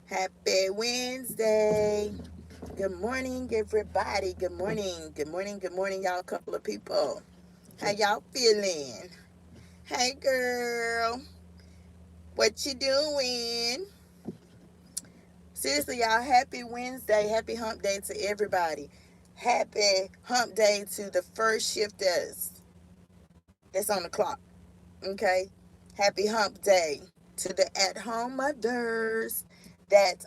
Happy Wednesday. Good morning, everybody. Good morning. Good morning. Good morning, y'all. Couple of people. How y'all feeling? Hey, girl. What you doing? Seriously, y'all. Happy Wednesday. Happy hump day to everybody. Happy hump day to the first shifters that's on the clock. Okay? Happy hump day to the at-home mothers that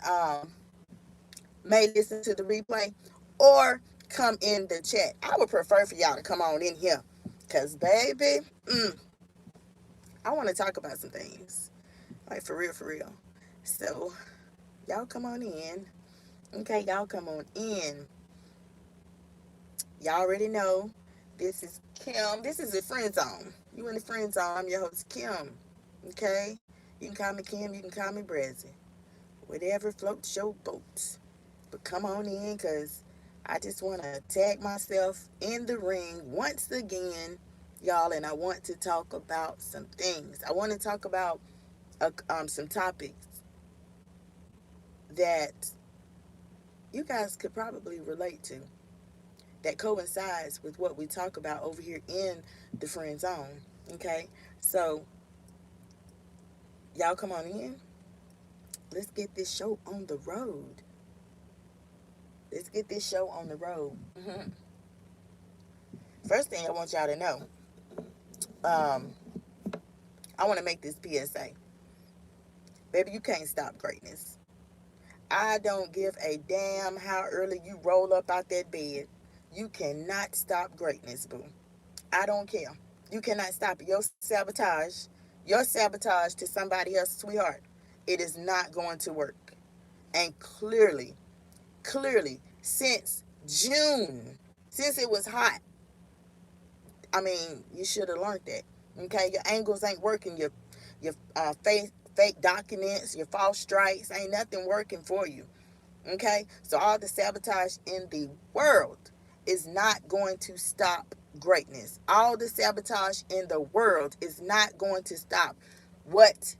may listen to the replay or come in the chat. I would prefer for y'all to come on in here because, baby, I want to talk about some things. Like, for real, for real. So, y'all come on in. Okay, y'all come on in. Y'all already know this is Kim. This is a friend zone. You in the friend zone. I'm your host, Kim. Okay? You can call me Kim. You can call me Brazzy. Whatever floats your boat. But come on in because I just want to tag myself in the ring once again, y'all, and I want to talk about some things. I want to talk about some topics that you guys could probably relate to that coincides with what we talk about over here in the friend zone. Okay, so y'all come on in. Let's get this show on the road. Let's get this show on the road. First thing I want y'all to know, um, I want to make this PSA. Baby, you can't stop greatness. I don't give a damn how early you roll up out that bed. You cannot stop greatness, boo. I don't care. You cannot stop it. Your sabotage to somebody else, sweetheart, it is not going to work. And clearly, since June, since it was hot, I mean, you should have learned that. Okay, your angles ain't working. Your fake documents, your false strikes, ain't nothing working for you. Okay, so all the sabotage in the world is not going to stop greatness. All the sabotage in the world is not going to stop what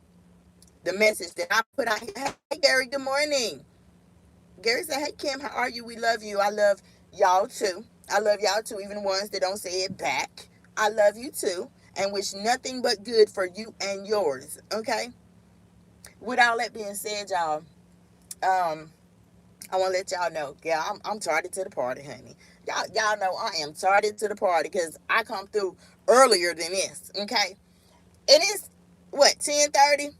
the message that I put out here. Hey, Gary, good morning. Gary said, "Hey, Kim, how are you? We love you. I love y'all too. I love y'all too, even the ones that don't say it back. I love you too and wish nothing but good for you and yours." Okay? With all that being said, y'all, um, I want to let y'all know, yeah, I'm tardy to the party, honey. Y'all know I am tardy to the party because I come through earlier than this, okay? It is, what, 10:30?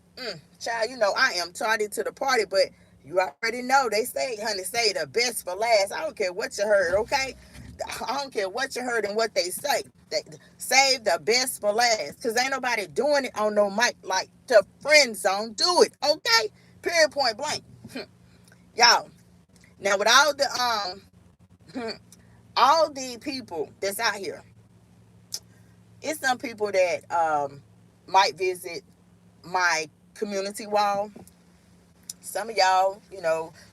Child, you know I am tardy to the party, but you already know they say, honey, say the best for last. I don't care what you heard, okay? I don't care what you heard and what they say. They save the best for last because ain't nobody doing it on no mic like the friend zone. Do it, okay? Period, point blank. Y'all, now with all the people that's out here, it's some people that might visit my community wall. Some of y'all,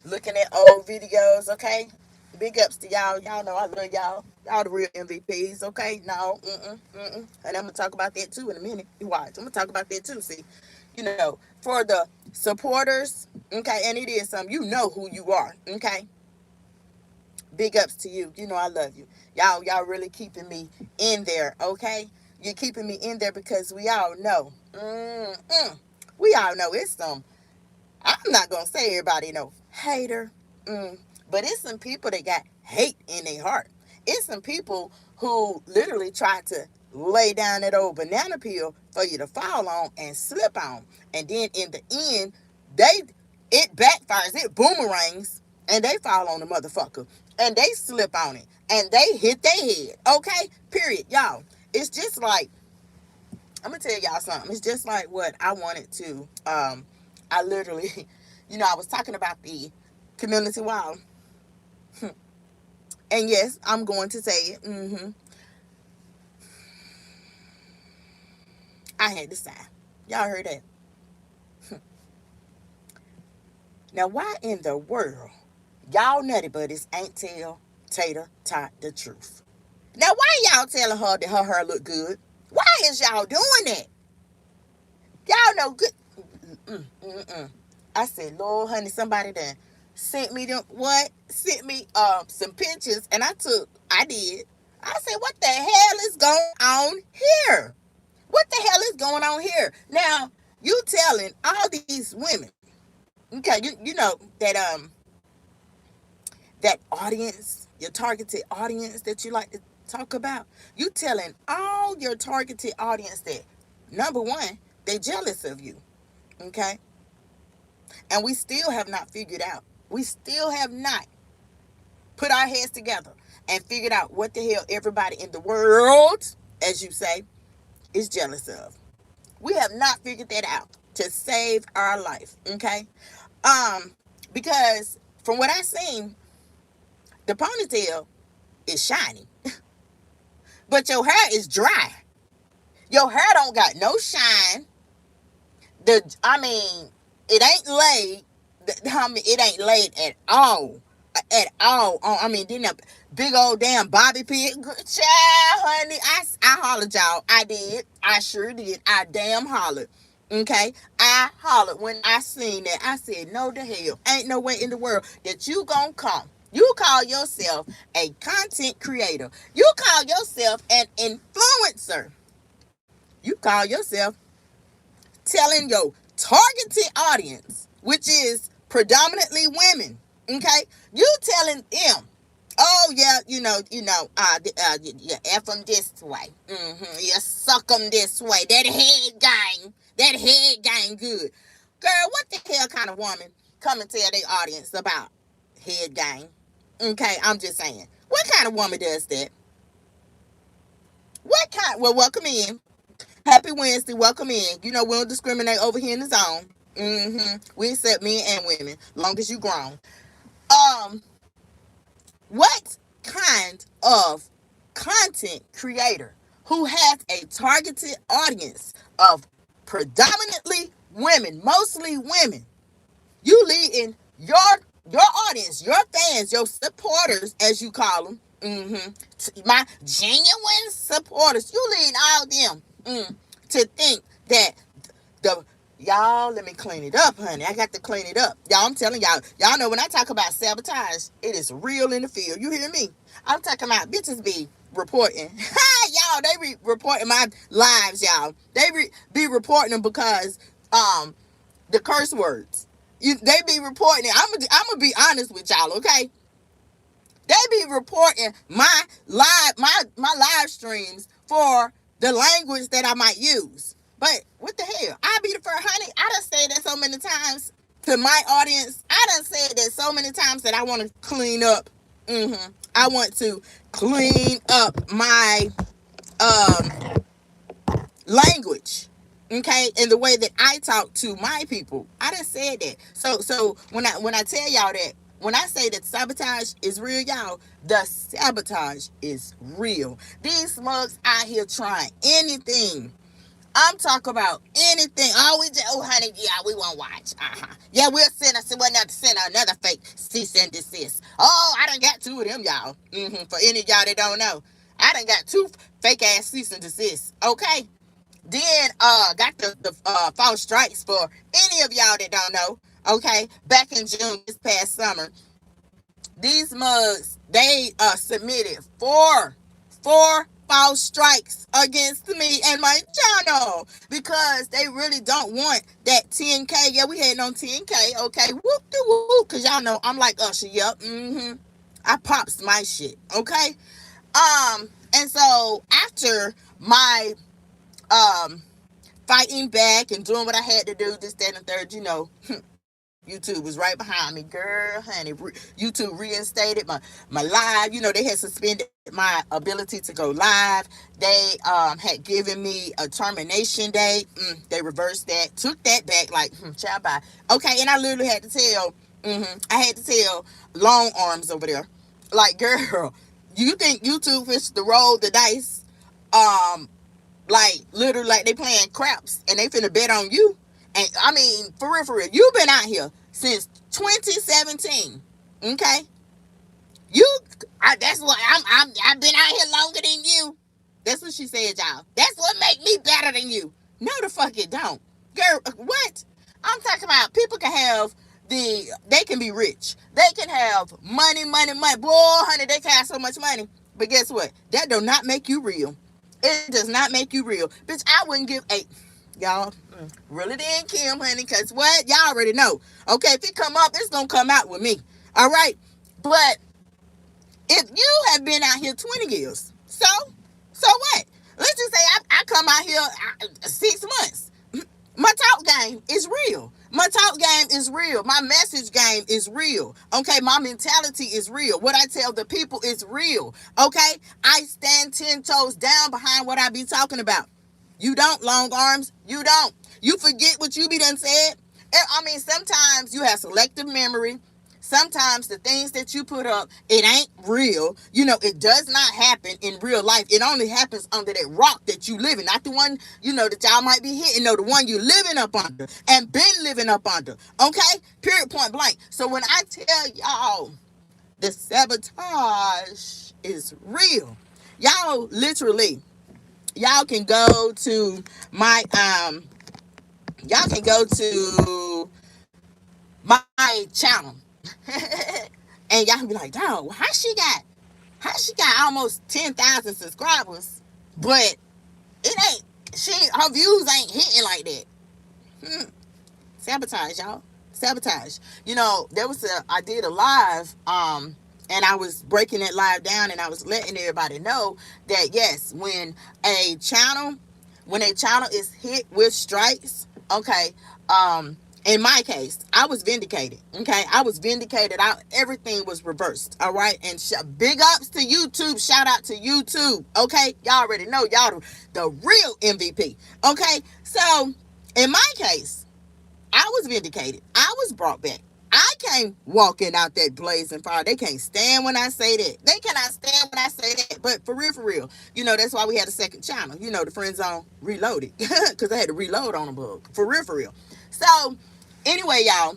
looking at old videos, okay? Big ups to y'all. Y'all know I love y'all. Y'all the real MVPs, okay? No, and I'm gonna talk about that too in a minute. You watch. I'm gonna talk about that too. See, for the supporters, okay, and it is some. You know who you are, okay? Big ups to you. You know I love you. Y'all really keeping me in there, okay? You're keeping me in there because we all know. We all know it's some. I'm not gonna say everybody know hater, but it's some people that got hate in their heart. It's some people who literally try to lay down that old banana peel for you to fall on and slip on, and then in the end, they it backfires, it boomerangs, and they fall on the motherfucker, and they slip on it, and they hit their head. Okay, period, y'all. It's just like I'm gonna tell y'all something. It's just like what I wanted to. I literally, I was talking about the community wall, and yes, I'm going to say it. I had to sigh. Y'all heard that? Now, why in the world y'all nutty buddies ain't tell Tater Tot the truth? Now, why y'all telling her that her hair look good? Why is y'all doing that? Y'all know good. I said, Lord, honey, somebody done sent me them, what? Sent me some pictures, and I did. I said, what the hell is going on here? What the hell is going on here? Now, you telling all these women, okay, you know that audience, your targeted audience that you like to talk about, you telling all your targeted audience that, number one, they jealous of you, okay? And we still have not figured out. We still have not put our heads together and figured out what the hell everybody in the world, as you say, is jealous of. We have not figured that out to save our life, okay? Because from what I've seen, the ponytail is shiny, but your hair is dry. Your hair don't got no shine. I mean, it ain't laid. It ain't laid at all. At all. I mean, didn't a big old damn bobby pin. Child, honey, I hollered, y'all. I did. I sure did. I damn hollered. Okay? I hollered when I seen that. I said, no the hell. Ain't no way in the world that you gonna come. You call yourself a content creator. You call yourself an influencer. You call yourself telling your targeted audience, which is predominantly women, okay? You telling them, oh yeah, you F them this way, you suck them this way. That head gang, good. Girl, what the hell kind of woman come and tell their audience about head gang? Okay, I'm just saying, what kind of woman does that? Well, welcome in. Happy Wednesday. Welcome in. You know, we don't discriminate over here in the zone. We accept men and women, long as you grown. What kind of content creator who has a targeted audience of predominantly women, mostly women, you leading your audience, your fans, your supporters, as you call them, my genuine supporters, you lead all them to think that y'all, let me clean it up, honey. I got to clean it up. Y'all, I'm telling y'all know when I talk about sabotage, it is real in the field. You hear me? I'm talking about bitches be reporting. Y'all, they be reporting my lives, y'all. They be reporting them because the curse words. They be reporting it. I'm gonna be honest with y'all, okay? They be reporting my live streams for the language that I might use. But what the hell? I be the first, honey. I done said that so many times to my audience. I done said that so many times that I want to clean up. I want to clean up my language, okay, in the way that I talk to my people. I done said that. So when I tell y'all that, when I say that sabotage is real, y'all, the sabotage is real. These slugs out here trying anything. I'm talking about anything. Honey, yeah, we won't watch. Yeah, we'll send another fake cease and desist. Oh, I done got two of them, y'all. For any of y'all that don't know, I done got two fake ass cease and desist. Okay. Then got the false strikes for any of y'all that don't know. Okay, back in June this past summer, these mugs, they submitted four false strikes against me and my channel because they really don't want that 10K. Yeah, we heading on 10K. Okay, whoop de whoop, because y'all know I'm like Usher. Yep. I pops my shit. Okay. And so after my fighting back and doing what I had to do, this, that, and the third, you know, YouTube was right behind me, girl, honey. YouTube reinstated my live. You know, they had suspended my ability to go live. They had given me a termination date. They reversed that, took that back, like, child, bye. Okay, and I literally had to tell, I had to tell long arms over there, like, girl, you think YouTube is to roll the dice? Like, literally, like they playing craps and they finna bet on you. And I mean, for real, you've been out here since 2017. Okay? That's what I've been out here longer than you. That's what she said, y'all. That's what make me better than you. No, the fuck it don't. Girl, what? I'm talking about people can have they can be rich. They can have money. Boy, honey, they can have so much money. But guess what? That does not make you real. It does not make you real. Bitch, I wouldn't give a, y'all, really didn't Kim, honey, because what? Y'all already know. Okay, if it come up, it's going to come out with me. All right? But if you have been out here 20 years, so what? Let's just say I come out here 6 months. My talk game is real. My talk game is real. My message game is real. Okay, my mentality is real. What I tell the people is real. Okay, I stand 10 toes down behind what I be talking about. You don't, long arms. You don't. You forget what you be done said. I mean, sometimes you have selective memory. Sometimes the things that you put up, it ain't real. You know, it does not happen in real life. It only happens under that rock that you live in. Not the one, you know, that y'all might be hitting. No, the one you living up under and been living up under. Okay? Period, point blank. So when I tell y'all the sabotage is real, y'all literally, y'all can go to my, y'all can go to my channel. And y'all be like, dog, how she got almost 10,000 subscribers, but it ain't, her views ain't hitting like that. Sabotage, y'all. Sabotage. You know, I did a live, and I was breaking that live down, and I was letting everybody know that yes, when a channel is hit with strikes, okay, in my case, I was vindicated. Okay, I was vindicated. Everything was reversed. All right, and big ups to YouTube. Shout out to YouTube. Okay, y'all already know y'all the real MVP. Okay, so in my case, I was vindicated. I was brought back. I came walking out that blazing fire. They can't stand when I say that. They cannot stand when I say that. But for real, you know, that's why we had a second channel. You know, the Friend Zone Reloaded. Because I had to reload on a bug. For real. So, anyway, y'all,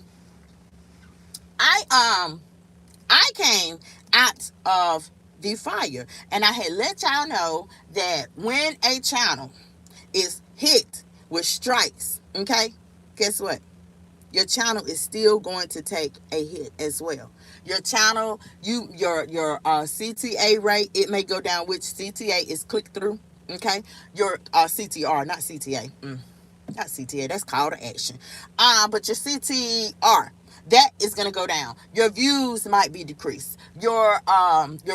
I came out of the fire, and I had let y'all know that when a channel is hit with strikes, okay, guess what? Your channel is still going to take a hit as well. Your channel, your CTA rate, it may go down, which CTA is click through, okay? Your CTR, not CTA. Not CTA, that's call to action. But your CTR, that is going to go down. Your views might be decreased. Your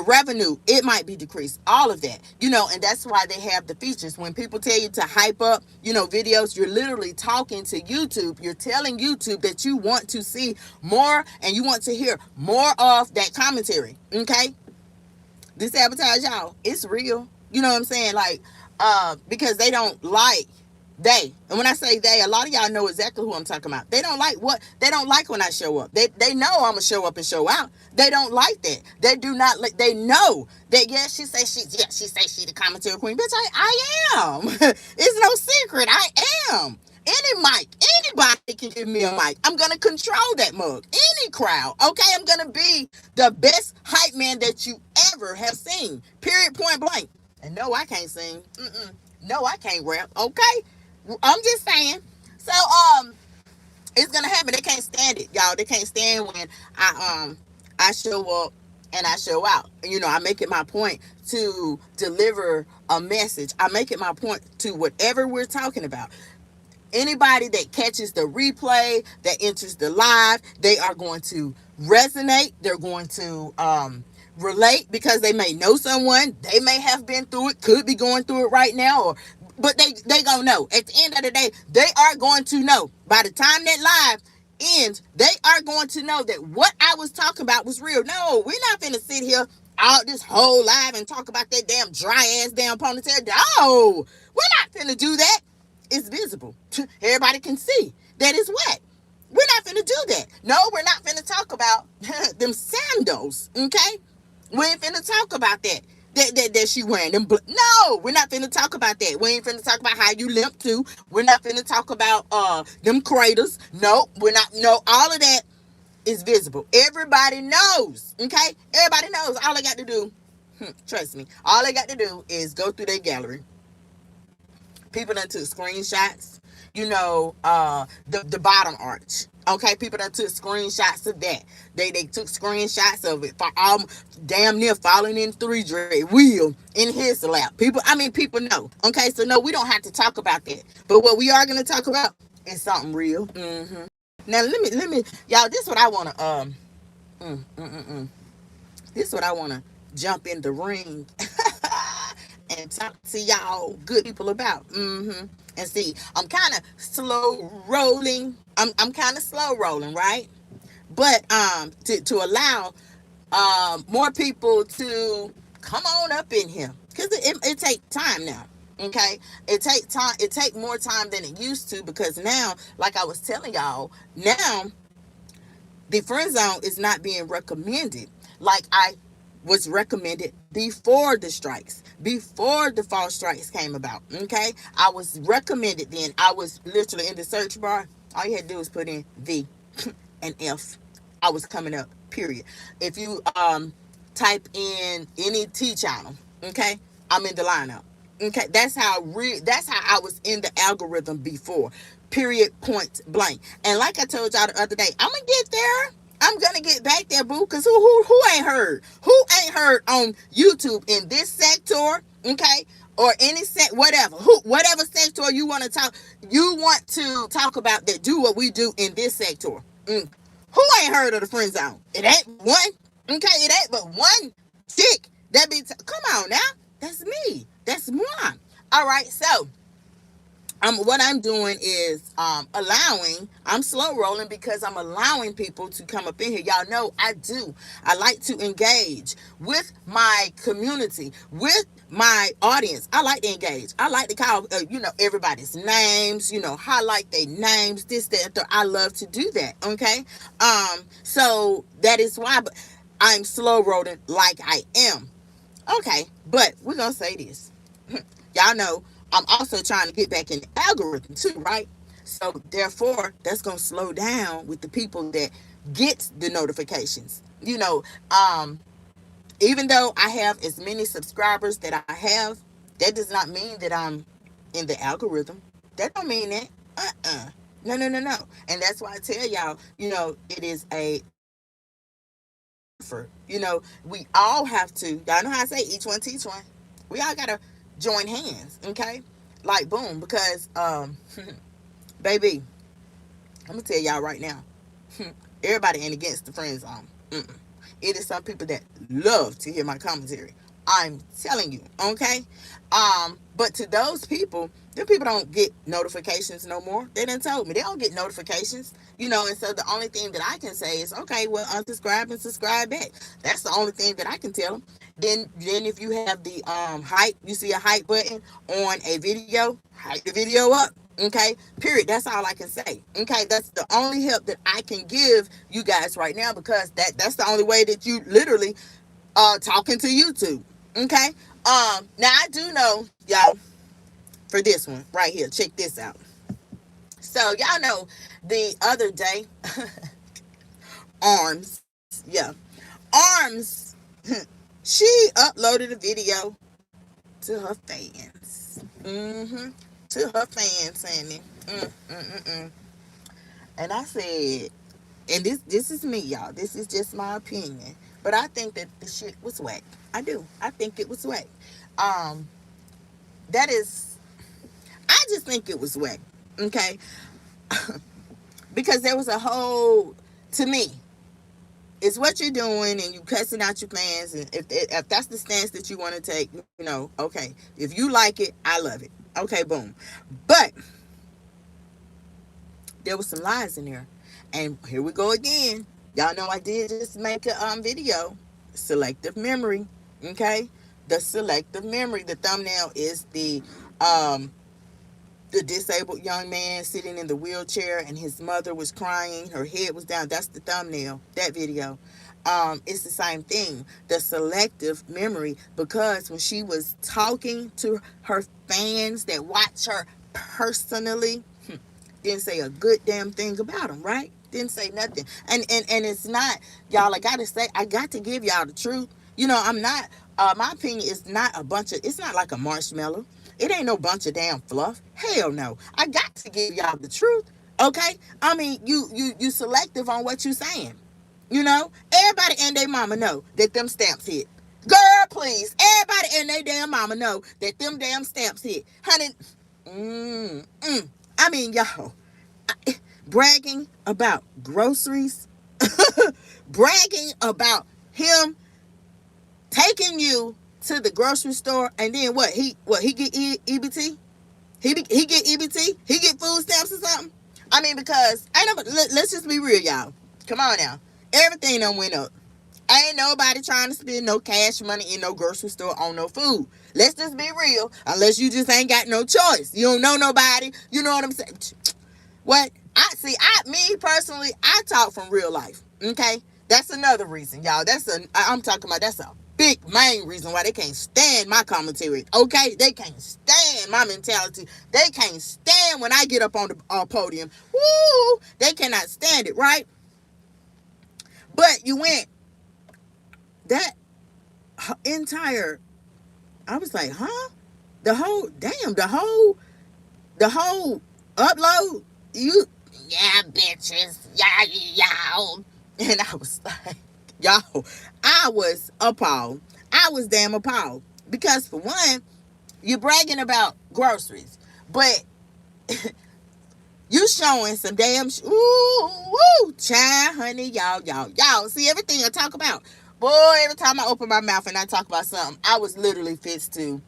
revenue, it might be decreased. All of that, you know, and that's why they have the features. When people tell you to hype up, you know, videos, you're literally talking to YouTube. You're telling YouTube that you want to see more and you want to hear more of that commentary. Okay, this sabotage, y'all, it's real. You know what I'm saying? Like, because they don't like. And when I say they, a lot of y'all know exactly who I'm talking about. They don't like when I show up. They know I'm gonna show up and show out. They don't like that. They do not like. They know that. Yes, she say she the commentary queen. Bitch, I am. It's no secret. I am. Anybody can give me a mic. I'm gonna control that mug. Any crowd. Okay, I'm gonna be the best hype man that you ever have seen. Period. Point blank. And no, I can't sing. No, I can't rap. Okay. I'm just saying. So it's gonna happen. They can't stand it, y'all. They can't stand when I show up and I show out. You know, I make it my point to deliver a message. I make it my point to whatever we're talking about. Anybody that catches the replay, that enters the live, they are going to resonate. They're going to relate because they may know someone. They may have been through it, could be going through it right now, but they gonna know. At the end of the day, they are going to know. By the time that live ends, they are going to know that what I was talking about was real. No, we're not finna sit here out this whole live and talk about that damn dry ass damn ponytail. No, we're not finna do that. It's visible. Everybody can see that it's wet. We're not finna do that. No, we're not finna talk about them sandals, okay? We ain't finna talk about that. That she wearing them. No, we're not finna talk about that. We ain't finna talk about how you limp too. We're not finna talk about them craters. No, we're not. No, all of that is visible. Everybody knows, okay? Everybody knows. All they got to do, trust me, all they got to do is go through their gallery. People done took screenshots. the bottom arch. Okay, people that took screenshots of that. They took screenshots of it for damn near falling in three dread wheel in his lap. People know. Okay, so no, we don't have to talk about that. But what we are gonna talk about is something real. Now let me, y'all. This is what I wanna this is what I wanna jump in the ring and talk to y'all good people about. And see, I'm kind of slow rolling. I'm kind of slow rolling, right? But to allow more people to come on up in here, because it takes time now. Okay, it take time. It take more time than it used to, because now, like I was telling y'all, now the friend zone is not being recommended like I was recommended before the strikes, before the false strikes came about. Okay, I was recommended then. I was literally in the search bar. All you had to do was put in V and F. I was coming up. Period. If you type in any T channel, okay, I'm in the lineup. Okay, that's how I was in the algorithm before. Period. Point blank. And like I told y'all the other day, I'm gonna get there. I'm gonna get back there, boo. Cause who ain't heard? Who ain't heard on YouTube in this sector? Okay, or any whatever, whatever sector you want to talk about that do what we do in this sector. Who ain't heard of the friend zone? It ain't one. Okay, it ain't but one chick that be. Come on now, that's me. That's one. All right, so what I'm doing is I'm slow rolling because I'm allowing people to come up in here. Y'all know I like to engage with my community, with my audience. I like to engage. I like to call everybody's names, highlight their names, this, that. I love to do that. Okay, so that is why. But I'm slow rolling like I am. Okay, but we're gonna say this. Y'all know I'm also trying to get back in the algorithm too, right? So therefore, that's gonna slow down with the people that get the notifications. Even though I have as many subscribers that I have, that does not mean that I'm in the algorithm. That don't mean that. No, no, no, no. And that's why I tell y'all, it is a we all have to. Y'all know how I say each one teach one. We all gotta join hands, okay? Like boom, because baby, I'm gonna tell y'all right now, everybody ain't against the friend zone. It is some people that love to hear my commentary. I'm telling you, okay? But to those people, them people don't get notifications no more. They done told me they don't get notifications, and so the only thing that I can say is, okay, well, unsubscribe and subscribe back. That's the only thing that I can tell them. Then if you have the hype, you see a hype button on a video, hype the video up. Okay, period. That's all I can say. Okay, that's the only help that I can give you guys right now, because that's the only way that you literally talking to YouTube. Okay. Now I do know, y'all, for this one right here, check this out. So y'all know the other day, Arms, yeah, Arms, she uploaded a video to her fans. To her fans, Sandy. And I said, and this is me, y'all. This is just my opinion. But I think that the shit was whack. I do. I think it was whack. That is, I just think it was whack. Okay? Because there was a whole, to me, it's what you're doing and you cussing out your fans. And if that's the stance that you want to take, okay. If you like it, I love it. Okay, boom. But there was some lies in there. And here we go again. Y'all know I did just make a video. Selective memory. Okay? The selective memory. The thumbnail is the disabled young man sitting in the wheelchair and his mother was crying. Her head was down. That's the thumbnail. That video. It's the same thing. The selective memory. Because when she was talking to her fans that watch her personally, didn't say a good damn thing about them, right? Didn't say nothing. And it's not, y'all, I got to give y'all the truth. I'm not, my opinion is not it's not like a marshmallow. It ain't no bunch of damn fluff. Hell no. I got to give y'all the truth. Okay? I mean, you selective on what you saying. You know? Everybody and their mama know that them stamps hit. Girl, please. Everybody and their damn mama know that them damn stamps hit. Honey, I mean, y'all, bragging about groceries, bragging about him taking you to the grocery store, and then he get EBT? He get EBT? He get food stamps or something? I mean, because let's just be real, y'all. Come on now. Everything done went up. Ain't nobody trying to spend no cash money in no grocery store on no food. Let's just be real. Unless you just ain't got no choice. You don't know nobody. You know what I'm saying? What? Me personally, I talk from real life. Okay? That's another reason, y'all. That's a big main reason why they can't stand my commentary. Okay? They can't stand my mentality. They can't stand when I get up on the podium. Woo! They cannot stand it, right? But you went that entire, I was like, huh? The whole upload, yeah, bitches, y'all. And I was like, y'all, I was appalled. I was damn appalled. Because for one, you're bragging about groceries, but you showing some damn, child, honey, y'all. See, everything I talk about. Boy, every time I open my mouth and I talk about something, I was literally fixed to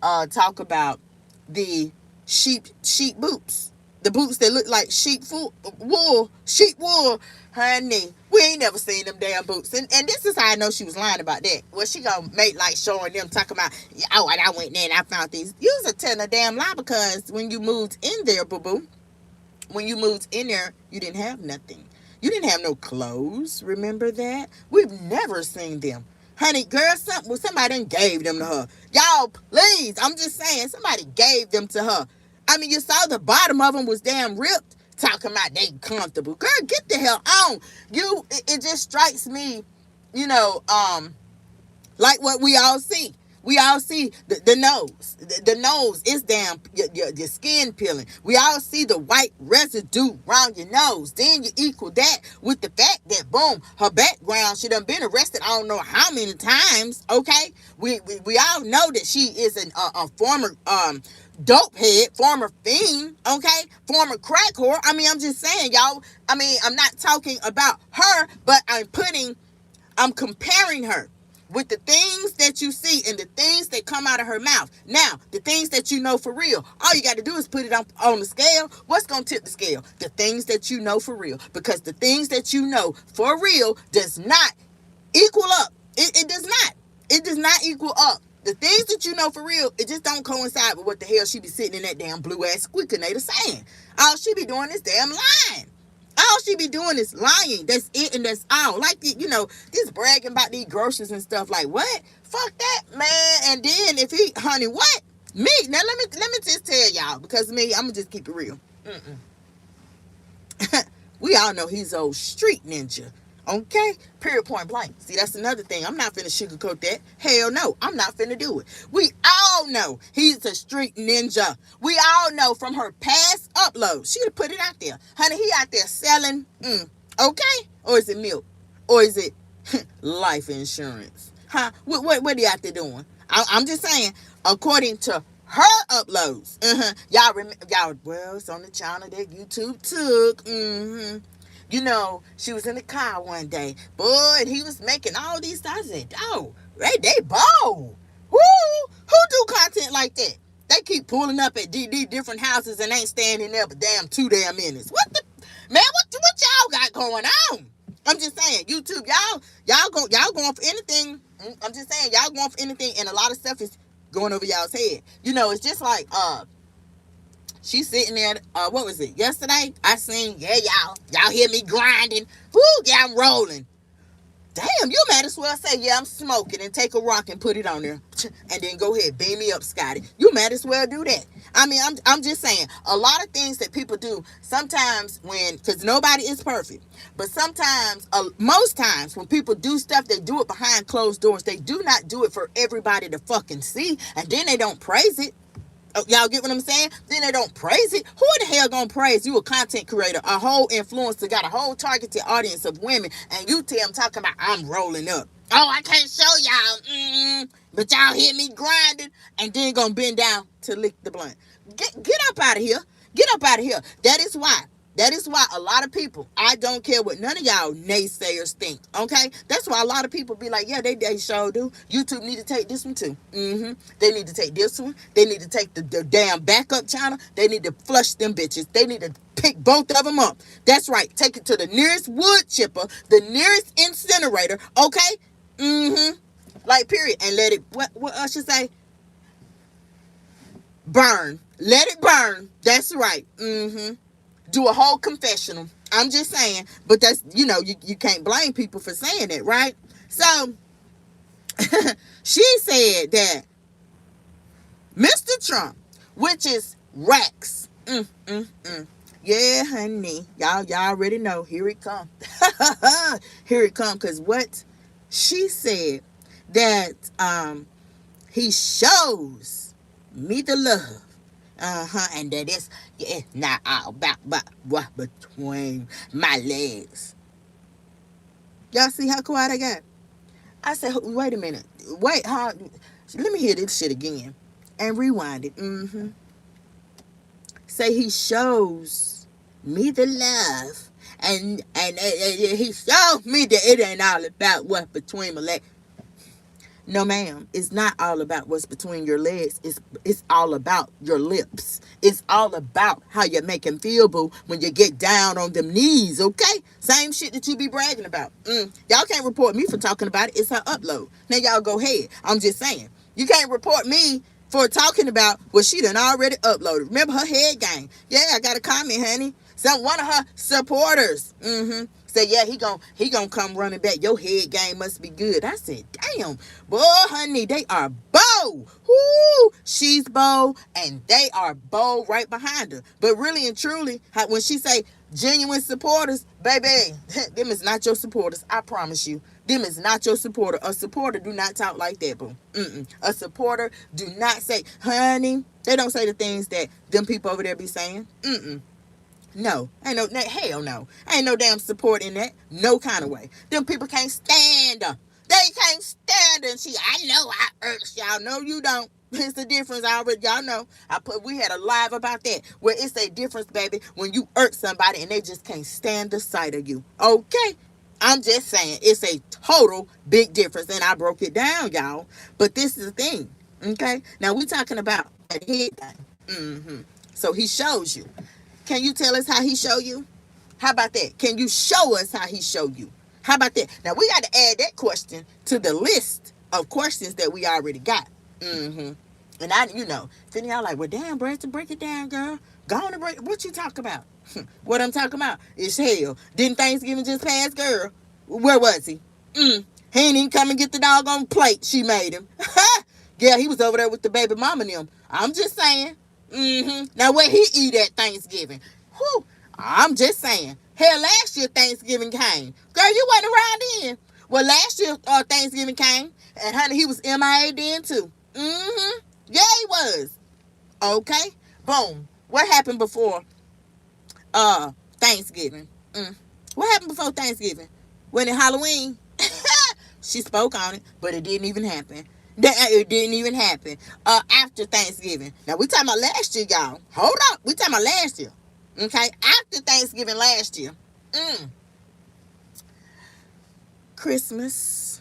talk about the sheep boots. The boots that look like sheep wool, honey. We ain't never seen them damn boots. And this is how I know she was lying about that. Well, she gonna make like showing them, talking about, oh, and I went there and I found these. You was telling a damn lie, because when you moved in there, boo-boo, when you moved in there, you didn't have nothing. You didn't have no clothes. Remember that? We've never seen them. Honey, girl, somebody done gave them to her. Y'all, please, I'm just saying, somebody gave them to her. I mean, you saw the bottom of them was damn ripped, talking about they comfortable. Girl, get the hell on. It just strikes me, like what we all see. We all see the nose. The nose is damn, your skin peeling. We all see the white residue around your nose. Then you equal that with the fact that, boom, her background, she done been arrested I don't know how many times, okay? We all know that she is a former dope head, former fiend, okay? Former crack whore. I mean, I'm just saying, y'all. I mean, I'm not talking about her, but I'm comparing her with the things that you see and the things that come out of her mouth. Now, the things that you know for real, all you got to do is put it on the scale. What's going to tip the scale? The things that you know for real. Because the things that you know for real does not equal up. It does not. It does not equal up. The things that you know for real, it just don't coincide with what the hell she be sitting in that damn blue-ass squeakinator saying. All she be doing is damn lying. All she be doing is lying. That's it, and that's all. Like, this bragging about these groceries and stuff. Like, what? Fuck that, man. And then honey, what? Me. Now, let me just tell y'all, because me, I'm going to just keep it real. We all know he's old street ninja. Okay? Period, point blank. See, that's another thing. I'm not finna sugarcoat that. Hell no. I'm not finna do it. We all know he's a street ninja. We all know from her past uploads. She'd have put it out there. Honey, he out there selling, okay? Or is it milk? Or is it life insurance? Huh? What are you out there doing? I'm just saying, according to her uploads. Y'all, well, it's on the channel that YouTube took. She was in the car one day. Boy, and he was making all these things. I said, oh, they bold. Who do content like that? They keep pulling up at these different houses and ain't standing there but damn 2 damn minutes. What y'all got going on? I'm just saying, YouTube, y'all going for anything. I'm just saying, y'all going for anything, and a lot of stuff is going over y'all's head. It's just like, she's sitting there, what was it, yesterday? I seen, yeah, y'all hear me grinding. Woo, yeah, I'm rolling. Damn, you might as well say, yeah, I'm smoking, and take a rock and put it on there. And then go ahead, beam me up, Scotty. You might as well do that. I mean, I'm just saying, a lot of things that people do, sometimes because nobody is perfect, but sometimes, most times, when people do stuff, they do it behind closed doors. They do not do it for everybody to fucking see, and then they don't praise it. Oh, y'all get what I'm saying? Then they don't praise it. Who the hell gonna praise you? A content creator, a whole influencer, got a whole targeted audience of women, and you tell them talking about I'm rolling up. Oh, I can't show y'all, but y'all hear me grinding, and then gonna bend down to lick the blunt. Get up out of here. Get up out of here. That is why. That is why a lot of people, I don't care what none of y'all naysayers think, okay? That's why a lot of people be like, yeah, they sure do. YouTube need to take this one too. They need to take this one. They need to take the damn backup channel. They need to flush them bitches. They need to pick both of them up. That's right. Take it to the nearest wood chipper, the nearest incinerator, okay? Like, period. And let it, what else you say? Burn. Let it burn. That's right. Do a whole confessional. I'm just saying. But that's, you can't blame people for saying it, right? So, she said that Mr. Trump, which is Rex. Yeah, honey. Y'all already know. Here it come. Here it come. Because what she said, that he shows me the love. And that it's not all about what between my legs. Y'all see how quiet I got? I said, wait a minute. Wait, let me hear this shit again. And rewind it. Say he shows me the love. And he showed me that it ain't all about what between my legs. No, ma'am. It's not all about what's between your legs. It's all about your lips. It's all about how you make him feel, boo, when you get down on them knees, okay? Same shit that you be bragging about. Y'all can't report me for talking about it. It's her upload. Now, y'all go ahead. I'm just saying. You can't report me for talking about what she done already uploaded. Remember her head game. Yeah, I got a comment, honey. One of her supporters. Said, yeah, he gonna come running back. Your head game must be good. I said, damn, boy, honey, they are bold. Woo, she's bold, and they are bold right behind her. But really and truly, when she say genuine supporters, baby, them is not your supporters. I promise you. Them is not your supporter. A supporter do not talk like that, boo. A supporter do not say, honey, they don't say the things that them people over there be saying. No, ain't no, hell no. Ain't no damn support in that. No kind of way. Them people can't stand her. They can't stand her. And I know I irks y'all. No, you don't. It's the difference. I already, y'all know. We had a live about that, where it's a difference, baby, when you irk somebody and they just can't stand the sight of you. Okay? I'm just saying, it's a total big difference. And I broke it down, y'all. But this is the thing. Okay? Now, we talking about that head thing. So he shows you. Can you tell us how he show you? How about that? Can you show us how he show you? How about that? Now, we got to add that question to the list of questions that we already got. And if any of y'all like, well, damn, Brad, break it down, girl. Go on and break. What you talk about? What I'm talking about is hell. Didn't Thanksgiving just pass, girl? Where was he? He ain't even come and get the doggone plate she made him. Yeah, he was over there with the baby mama and them. I'm just saying. Now, where he eat at Thanksgiving? Whew, I'm just saying. Hell, last year Thanksgiving came. Girl, you wasn't around then. Well, last year Thanksgiving came. And, honey, he was MIA then, too. Yeah, he was. Okay. Boom. What happened before Thanksgiving? What happened before Thanksgiving? When it Halloween? She spoke on it, but it didn't even happen. It didn't even happen after Thanksgiving. Now, we talking about last year, y'all. Hold up. We talking about last year. Okay? After Thanksgiving last year. Christmas.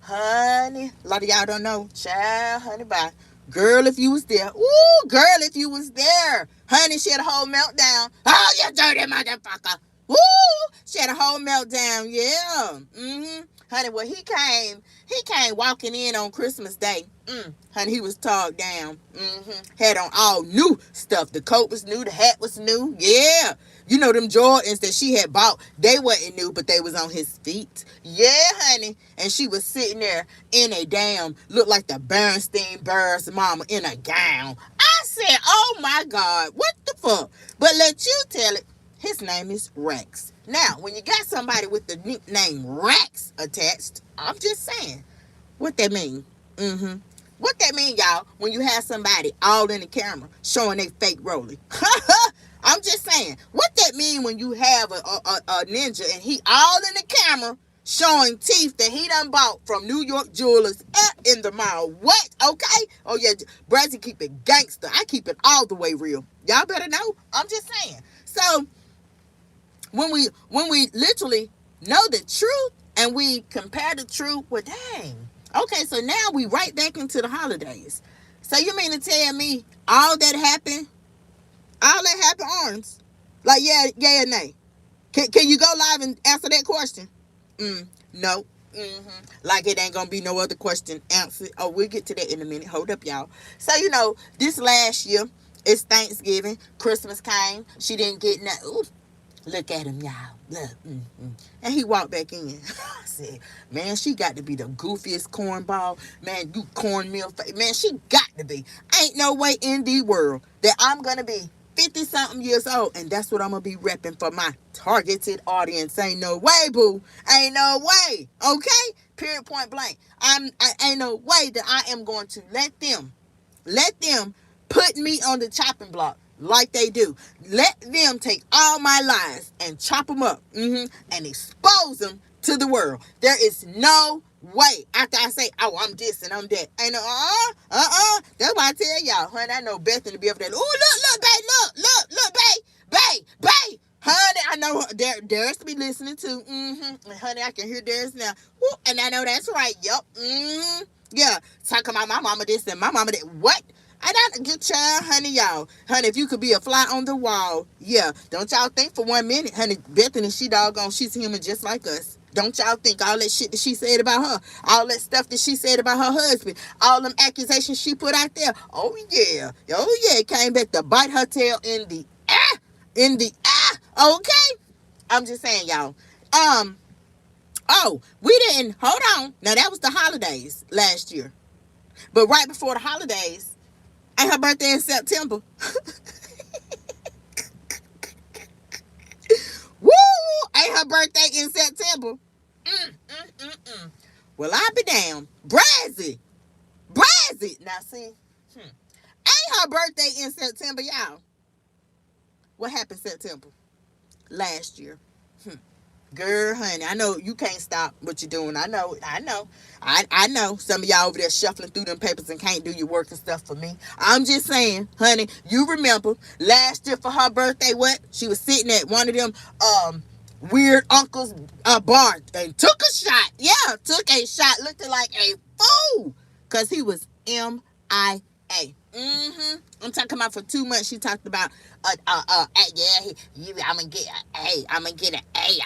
Honey. A lot of y'all don't know. Child, honey, bye. Girl, if you was there. Ooh, girl, if you was there. Honey, she had a whole meltdown. Oh, you dirty motherfucker. Woo! She had a whole meltdown. Yeah. Honey, well, he came walking in on Christmas Day. Honey, he was togged down. Had on all new stuff. The coat was new. The hat was new. Yeah. You know them Jordans that she had bought, they wasn't new, but they was on his feet. Yeah, honey. And she was sitting there in a damn, looked like the Bernstein Bears mama in a gown. I said, oh my God, what the fuck? But let you tell it. His name is Rex. Now, when you got somebody with the nickname Rex attached, I'm just saying, what that mean? What that mean, y'all, when you have somebody all in the camera showing they fake rolling? I'm just saying, what that mean when you have a ninja and he all in the camera showing teeth that he done bought from New York jewelers in the mall? What? Okay? Oh yeah, Brazzy keep it gangster. I keep it all the way real. Y'all better know. I'm just saying. So when we literally know the truth and we compare the truth with, dang, okay, so now we right back into the holidays. So you mean to tell me all that happened, Arms? Like, yeah or nay? Can you go live and answer that question? No. Like it ain't gonna be no other question answered. Oh, we'll get to that in a minute. Hold up, y'all. So this last year, it's Thanksgiving. Christmas came. She didn't get nothing. Ooh, look at him, y'all. Look. And he walked back in. I said, man, she got to be the goofiest cornball. Man, you cornmeal face. Man, she got to be. Ain't no way in the world that I'm going to be 50-something years old, and that's what I'm going to be repping for my targeted audience. Ain't no way, boo. Ain't no way. Okay? Period, point blank. Ain't no way that I am going to let them put me on the chopping block like they do. Let them take all my lies and chop them up and expose them to the world. There is no way. After I say, oh, I'm this and I'm that. Ain't no, That's why I tell y'all, honey, I know Bethany be up there. Oh, look, babe. Honey, I know Darius to be listening to. Honey, I can hear Darius now. Woo, and I know that's right. Yup. Yeah. Talking about my mama this and my mama that. What? I don't get child, honey, y'all. Honey, if you could be a fly on the wall, yeah. Don't y'all think for 1 minute, honey, Bethany, she's human just like us. Don't y'all think all that shit that she said about her, all that stuff that she said about her husband, all them accusations she put out there. Oh yeah, it came back to bite her tail in the okay. I'm just saying, y'all. We didn't hold on. Now that was the holidays last year, but right before the holidays. Ain't her birthday in September. Woo! Ain't her birthday in September. Well, I'll be damned. Brazzy. Now, see, ain't her birthday in September, y'all. What happened September? Last year. Girl, honey, I know you can't stop what you're doing. I know. I know some of y'all over there shuffling through them papers and can't do your work and stuff for me. I'm just saying, honey, you remember last year for her birthday, what? She was sitting at one of them weird uncle's bar and took a shot. Yeah, took a shot, looking like a fool. Because he was MIA. I'm talking about for 2 months. She talked about, I'm gonna get an A. I'm gonna get an A.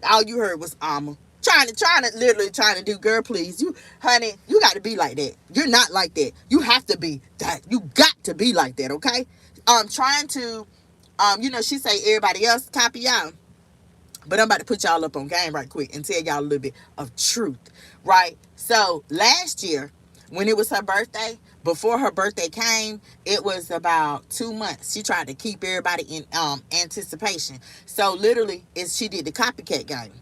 All you heard was trying to do, girl, please, honey, you got to be like that. You're not like that. You have to be that. You got to be like that, okay? Trying to, she say everybody else copy y'all. But I'm about to put y'all up on game right quick and tell y'all a little bit of truth, right? So last year, when it was her birthday, before her birthday came, it was about 2 months. She tried to keep everybody in anticipation. So literally, she did the copycat game.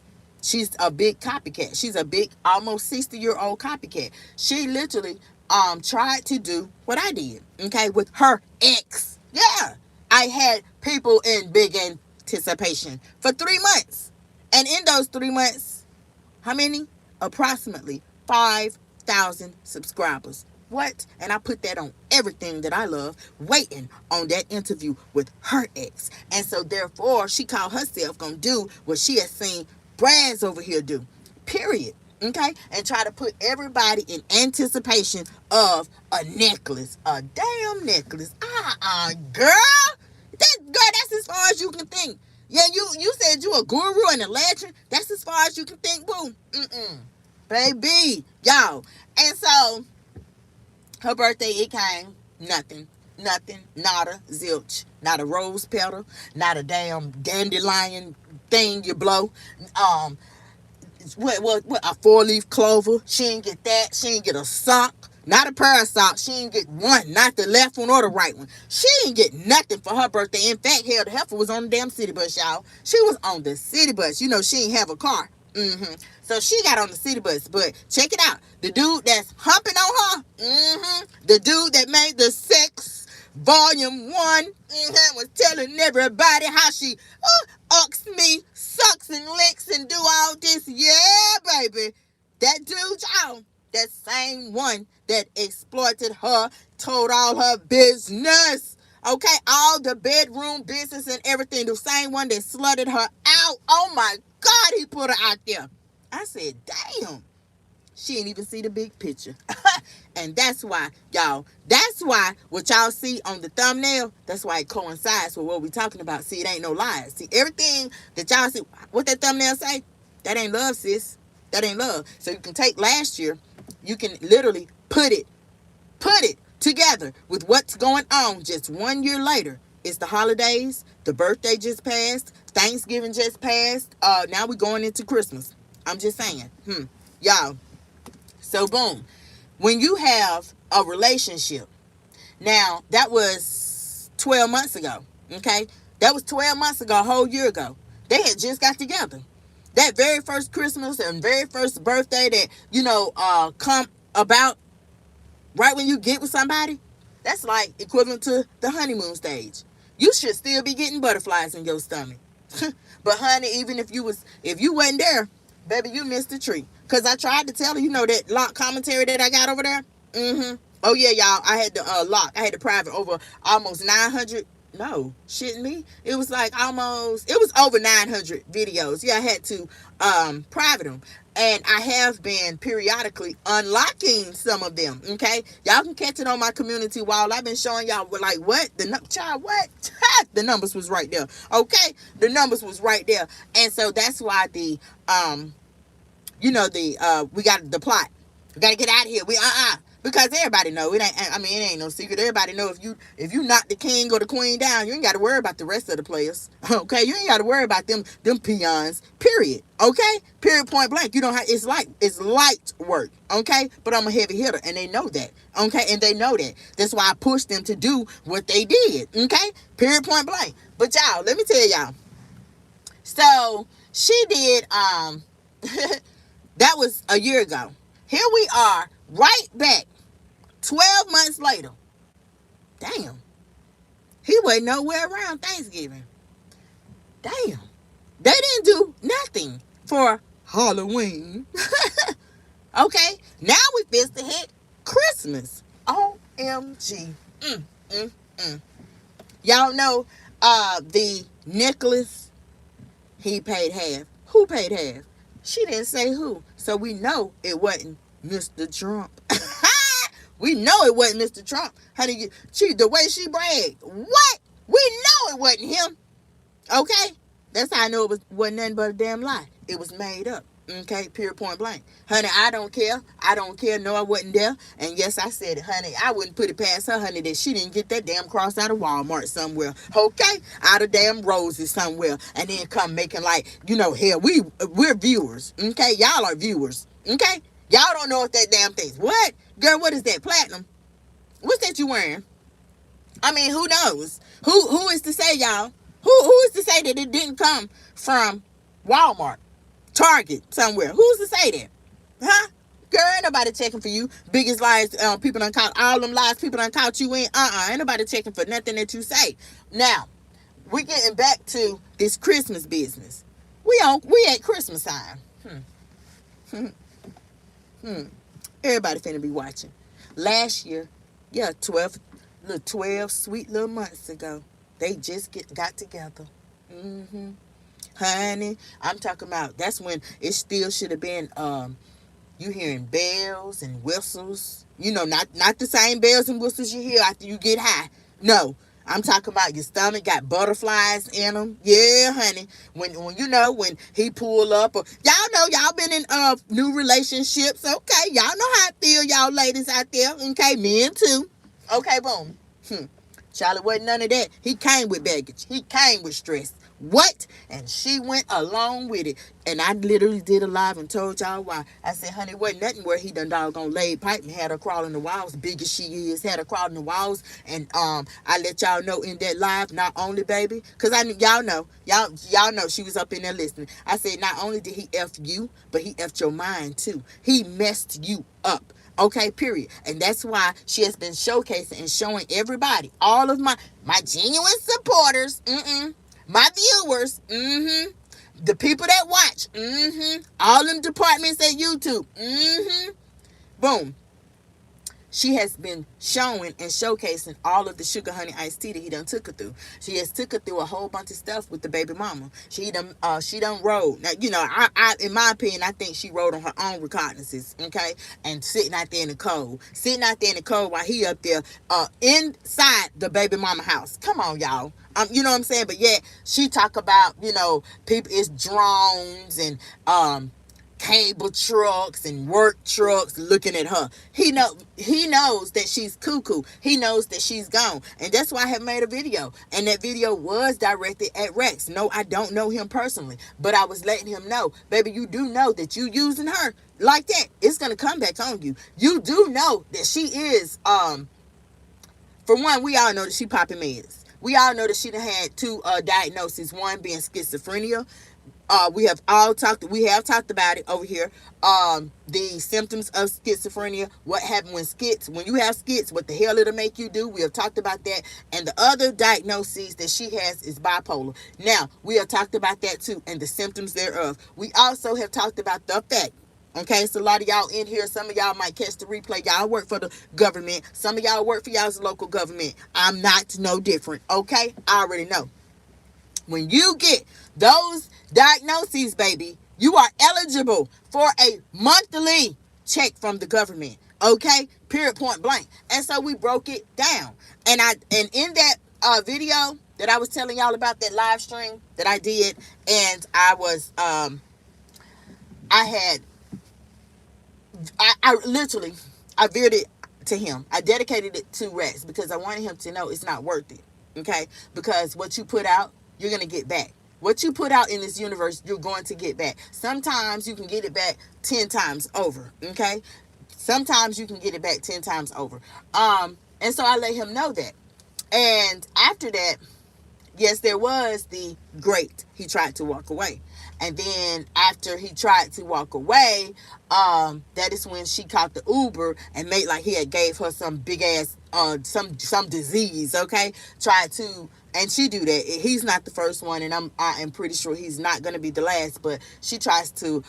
She's a big copycat. She's a big, almost 60-year-old copycat. She literally tried to do what I did, okay, with her ex. Yeah. I had people in big anticipation for 3 months. And in those 3 months, how many? Approximately 5,000 subscribers. What? And I put that on everything that I love, waiting on that interview with her ex. And so therefore, she called herself gonna do what she has seen Braz over here do. Period. Okay? And try to put everybody in anticipation of a necklace. A damn necklace. Girl. That's as far as you can think. Yeah, you said you a guru and a legend. That's as far as you can think, boo. Baby. Y'all. And so, her birthday, it came. Nothing. Nada. Zilch. Not a rose petal. Not a damn dandelion thing you blow. What? A 4-leaf clover. She didn't get that. She didn't get a sock. Not a pair of socks. She didn't get one. Not the left one or the right one. She didn't get nothing for her birthday. In fact, hell, the heifer was on the damn city bus, y'all. She was on the city bus. She didn't have a car. So she got on the city bus. But check it out. The dude that's humping on her, the dude that made the sex volume 1, was telling everybody how she ucks me, sucks and licks and do all this. Yeah, baby. That dude, y'all, that same one that exploited her, told all her business. Okay, all the bedroom business and everything. The same one that slutted her out. Oh my God, he put her out there. I said, damn. She didn't even see the big picture. And that's why, y'all, that's why what y'all see on the thumbnail, that's why it coincides with what we're talking about. See, it ain't no lies. See, everything that y'all see, what that thumbnail say, that ain't love, sis. That ain't love. So you can take last year, you can literally put it together with what's going on just 1 year later. It's the holidays, the birthday just passed, Thanksgiving just passed, now we're going into Christmas. I'm just saying, y'all. So boom, when you have a relationship, now that was 12 months ago, okay? That was 12 months ago, a whole year ago. They had just got together. That very first Christmas and very first birthday that, come about right when you get with somebody, that's like equivalent to the honeymoon stage. You should still be getting butterflies in your stomach. But honey, even if you wasn't there, baby, you missed the treat. Cause I tried to tell her, that lock commentary that I got over there. Oh yeah, y'all, I had the I had the private over almost 900. No, shitting me. It was like it was over 900 videos. Yeah, I had to private them. And I have been periodically unlocking some of them. Okay, y'all can catch it on my community wall. I've been showing y'all like what the numbers was right there. Okay, the numbers was right there, and so that's why we got the plot. We got to get out of here. Because everybody know it ain't no secret. Everybody know if you knock the king or the queen down, you ain't got to worry about the rest of the players. Okay, you ain't got to worry about them peons. Period. Okay, period. Point blank. You don't have. It's light work. Okay, but I'm a heavy hitter, and they know that. Okay, and they know that. That's why I pushed them to do what they did. Okay, period. Point blank. But y'all, let me tell y'all. So she did. That was a year ago. Here we are, right back, 12 months later. Damn. He wasn't nowhere around Thanksgiving. Damn. They didn't do nothing for Halloween. Okay. Now we fist to hit Christmas. OMG. Y'all know the Nicholas, he paid half. Who paid half? She didn't say who. So we know it wasn't Mr. Trump. We know it wasn't Mr. Trump. Honey, the way she bragged. What? We know it wasn't him. Okay? That's how I know it wasn't nothing but a damn lie. It was made up. Okay? Pure point blank. Honey, I don't care. I don't care. No, I wasn't there. And yes, I said it, honey. I wouldn't put it past her, honey, that she didn't get that damn cross out of Walmart somewhere. Okay? Out of damn Roses somewhere. And then come making like, hell, we're viewers. Okay? Y'all are viewers. Okay? Y'all don't know what that damn thing's. What? Girl, what is that? Platinum? What's that you wearing? I mean, who knows? Who is to say, y'all? Who is to say that it didn't come from Walmart, Target, somewhere? Who's to say that? Huh? Girl, ain't nobody checking for you. Biggest lies people done caught. All them lies people done caught you in. Ain't nobody checking for nothing that you say. Now, we're getting back to this Christmas business. We at Christmas time. Everybody finna be watching. Last year, 12 sweet little months ago, they just got together. Honey, I'm talking about, that's when it still should have been, you hearing bells and whistles. Not the same bells and whistles you hear after you get high. No, I'm talking about your stomach got butterflies in them. Yeah, honey. When he pull up, or y'all know y'all been in new relationships. Okay, y'all know how I feel, y'all ladies out there. Okay, men too. Okay, boom. Charlie wasn't none of that. He came with baggage. He came with stress. What? And she went along with it. And I literally did a live and told y'all why. I said, honey, wasn't nothing where he done doggone laid pipe and had her crawling the walls, big as she is, had her crawling the walls. And I let y'all know in that live, not only, baby, because y'all know she was up in there listening. I said, not only did he F you, but he F'd your mind too. He messed you up. Okay, period. And that's why she has been showcasing and showing everybody, all of my genuine supporters, my viewers, the people that watch, all them departments at YouTube, boom. She has been showing and showcasing all of the sugar honey iced tea that he done took her through. She has took her through a whole bunch of stuff with the baby mama. She done rode. Now, I in my opinion, I think she rode on her own recognizances, okay? And sitting out there in the cold. Sitting out there in the cold while he up there inside the baby mama house. Come on, y'all. You know what I'm saying? But yet, she talk about, people, it's drones and cable trucks and work trucks looking at her. He knows that she's cuckoo. He knows that she's gone. And that's why I have made a video. And that video was directed at Rex. No, I don't know him personally. But I was letting him know, baby, you do know that you using her like that, it's going to come back on you. You do know that she is, for one, we all know that she popping meds. We all know that she done had two diagnoses, one being schizophrenia. We have talked about it over here. The symptoms of schizophrenia, what happened when you have skits, what the hell it'll make you do. We have talked about that. And the other diagnoses that she has is bipolar. Now, we have talked about that too, and the symptoms thereof. We also have talked about the effect. Okay, so a lot of y'all in here, some of y'all might catch the replay. Y'all work for the government. Some of y'all work for y'all's local government. I'm not no different. Okay, I already know. When you get those diagnoses, baby, you are eligible for a monthly check from the government. Okay, period, point blank. And so we broke it down. And in that video that I was telling y'all about, that live stream that I did, and I was I literally, I veered it to him. I dedicated it to Rex because I wanted him to know it's not worth it. Okay? Because what you put out, you're going to get back. What you put out in this universe, you're going to get back. Sometimes you can get it back 10 times over. Okay? Sometimes you can get it back 10 times over. And so I let him know that. And after that, yes, there was the great. He tried to walk away. And then after he tried to walk away, that is when she caught the Uber and made like he had gave her some big ass, some disease, okay? Tried to, and she do that. He's not the first one, and I am pretty sure he's not going to be the last, but she tries to,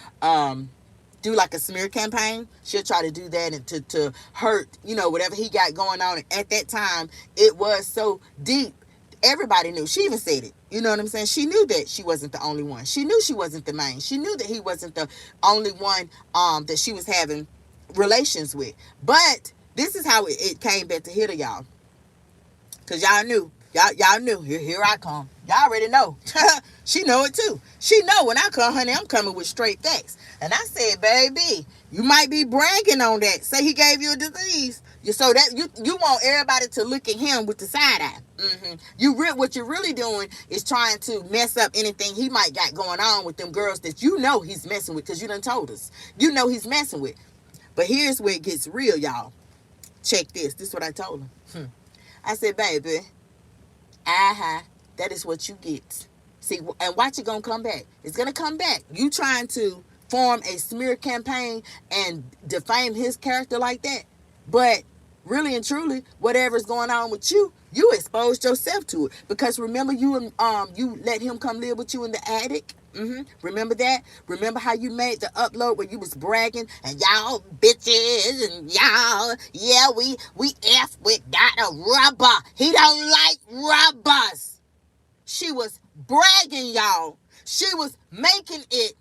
do like a smear campaign. She'll try to do that and to hurt, whatever he got going on. And at that time, it was so deep. Everybody knew. She even said it. You know what I'm saying? She knew that she wasn't the only one. She knew she wasn't the main. She knew that he wasn't the only one that she was having relations with. But this is how it came back to hit her, y'all. Because y'all knew. Y'all knew. Here I come. Y'all already know. She know it too. She know when I come, honey, I'm coming with straight facts. And I said, baby, you might be bragging on that. Say he gave you a disease. So that you want everybody to look at him with the side eye. What you're really doing is trying to mess up anything he might got going on with them girls that you know he's messing with, because you done told us. You know he's messing with. But here's where it gets real, y'all. Check this. This is what I told him. I said, baby, that is what you get. See, and watch it gonna come back. It's gonna come back. You trying to form a smear campaign and defame his character like that. But really and truly, whatever's going on with you, you exposed yourself to it. Because remember, you let him come live with you in the attic. Remember that? Remember how you made the upload where you was bragging and y'all bitches and y'all, yeah, we F with Dr. Rubber. He don't like rubbers. She was bragging, y'all. She was making it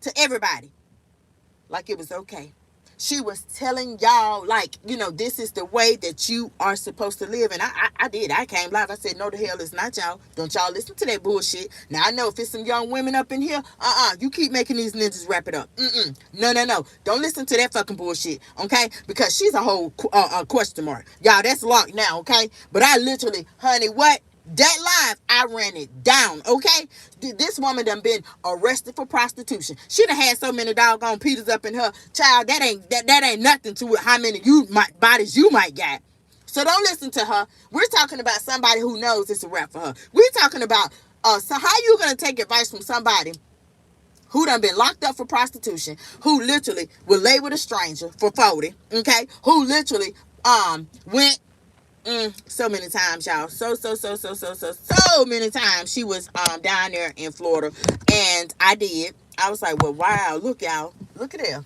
to everybody like it was okay. She was telling y'all, like, this is the way that you are supposed to live. And I did. I came live. I said, no, the hell it's not, y'all. Don't y'all listen to that bullshit. Now, I know if it's some young women up in here, you keep making these ninjas wrap it up. No. Don't listen to that fucking bullshit, okay? Because she's a whole question mark. Y'all, that's locked now, okay? But I literally, honey, what? That live, I ran it down, okay? This woman done been arrested for prostitution. She done had so many doggone Peters up in her. Child, that ain't nothing to how many bodies you might got. So don't listen to her. We're talking about somebody who knows it's a rap for her. We're talking about, so how you going to take advice from somebody who done been locked up for prostitution, who literally will lay with a stranger for 40, okay? Who literally went so many times, y'all. So many times she was down there in Florida. And I did. I was like, well, wow, look, y'all. Look at there.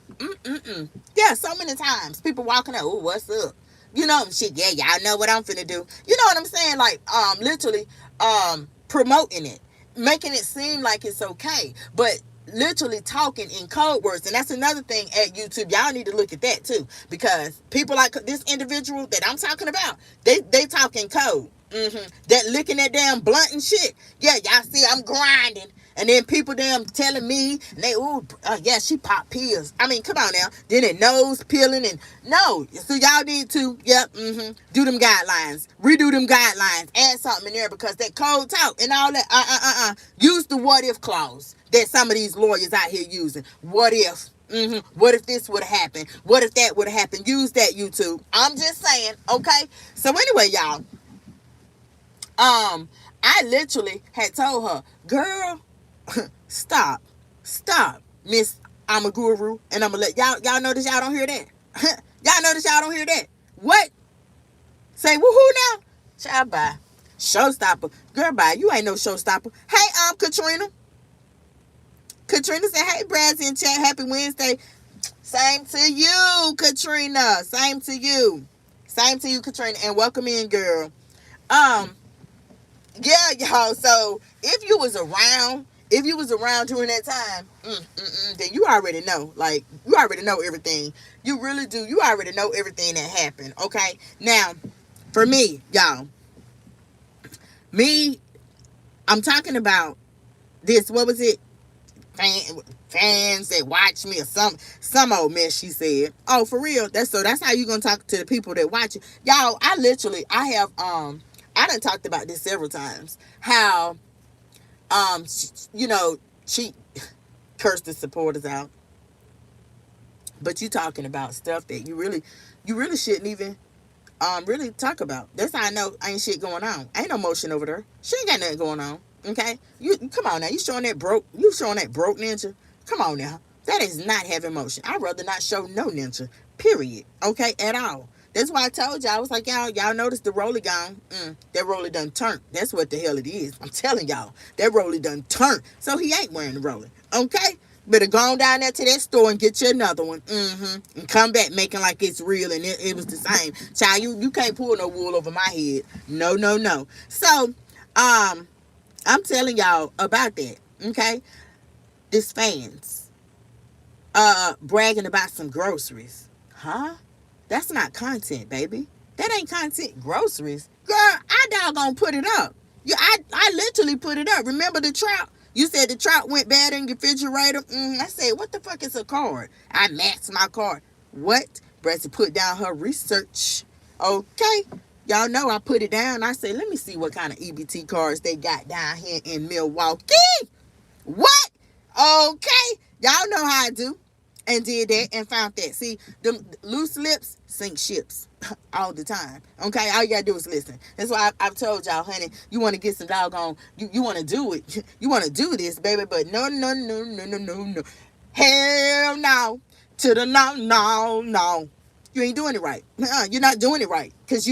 Yeah, so many times. People walking out, oh, what's up? You know, shit, yeah, y'all know what I'm finna do. You know what I'm saying? Like, literally, promoting it. Making it seem like it's okay. But literally talking in code words. And that's another thing at YouTube. Y'all need to look at that too, because people like this individual that I'm talking about, they talk in code. That licking that damn blunt and shit. Yeah, y'all see I'm grinding. And then people damn telling me, and they, yeah, she popped pills. I mean, come on now. Then it nose peeling and, no. So y'all need to, do them guidelines. Redo them guidelines. Add something in there, because that code talk and all that, use the what if clause that some of these lawyers out here using. What if? What if this would have happened? What if that would have happened? Use that, YouTube. I'm just saying, okay? So anyway, y'all, I literally had told her, girl, stop, Miss, I'm a guru, and I'm gonna let y'all notice y'all don't hear that. Y'all notice y'all don't hear that. What? Say woohoo now? Child, bye. Showstopper. Girl, bye. You ain't no showstopper. Hey, Katrina. Katrina said, hey, Brad's in chat. Happy Wednesday. Same to you, Katrina. Same to you. Same to you, Katrina. And welcome in, girl. Yeah, y'all. So if you was around during that time, then you already know. Like, you already know everything. You really do. You already know everything that happened. Okay. Now, for me, y'all, I'm talking about this. What was it? Fans that watch me, or some old mess she said. Oh, for real? That's how you gonna talk to the people that watch you. Y'all, I have I done talked about this several times. How she cursed the supporters out. But you talking about stuff that you really shouldn't even really talk about. That's how I know ain't shit going on. Ain't no motion over there. She ain't got nothing going on. Okay? You come on now. You showing that broke ninja. Come on now. That is not having motion. I'd rather not show no ninja. Period. Okay? At all. That's why I told y'all. I was like, y'all notice the roller gone. That roller done turned. That's what the hell it is. I'm telling y'all. That roller done turned. So he ain't wearing the roller. Okay? Better go on down there to that store and get you another one. And come back making like it's real and it was the same. Child, you can't pull no wool over my head. No. So, I'm telling y'all about that. Okay? This fans bragging about some groceries. Huh? That's not content, baby. That ain't content. Groceries. Girl, I doggone put it up. I literally put it up. Remember the trout? You said the trout went bad in your refrigerator. I said, what the fuck is a card? I maxed my card. What? Brady put down her research. Okay. Y'all know I put it down. I said, let me see what kind of EBT cards they got down here in Milwaukee. What? Okay. Y'all know how I do. And did that and found that. See, them loose lips sink ships all the time. Okay? All you gotta do is listen. That's why I've told y'all, honey, you want to get some doggone, you want to do it. You want to do this, baby, but no. Hell no. To the no. You ain't doing it right. You're not doing it right. Because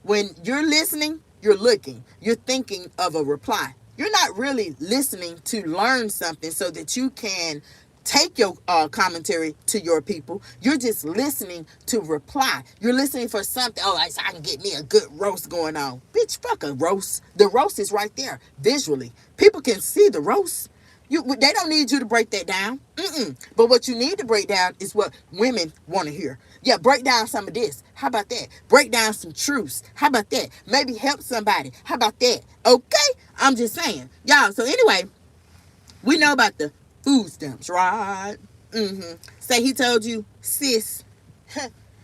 when you're listening, you're looking. You're thinking of a reply. You're not really listening to learn something so that you can take your commentary to your people. You're just listening to reply. You're listening for something. Oh, so I can get me a good roast going on. Bitch, fuck a roast. The roast is right there visually. People can see the roast. They don't need you to break that down. But what you need to break down is what women want to hear. Yeah, break down some of this. How about that? Break down some truths. How about that? Maybe help somebody. How about that? Okay? I'm just saying. Y'all, so anyway, we know about the food stamps, right? Say he told you, sis.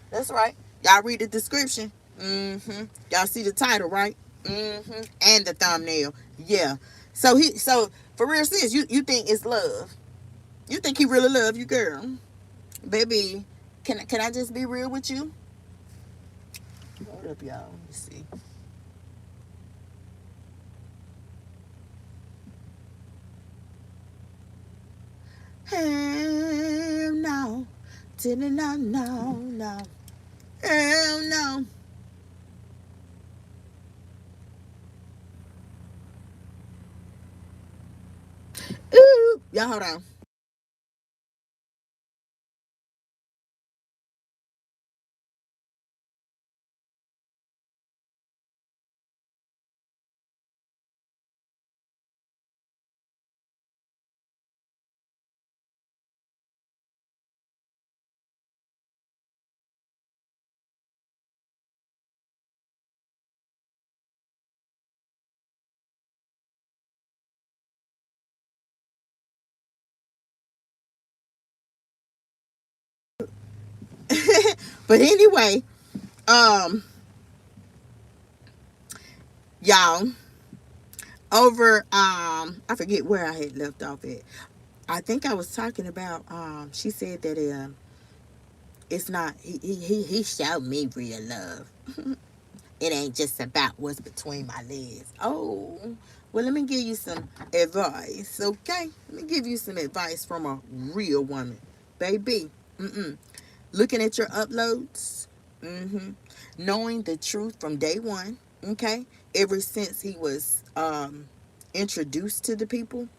That's right. Y'all read the description. Y'all see the title, right? And the thumbnail. Yeah. So for real, sis, you think it's love? You think he really love you, girl? Baby, can I just be real with you? Hold up, y'all. Let me see. Hell no. Didn't I know? No. Hell no. Ooh. Y'all hold on. But anyway, um, y'all, over I forget where I had left off at. I think I was talking about she said that it's not he showed me real love. It ain't just about what's between my legs. Oh, well, let me give you some advice, okay? Let me give you some advice from a real woman, baby. Looking at your uploads, knowing the truth from day one, okay? Ever since he was introduced to the people,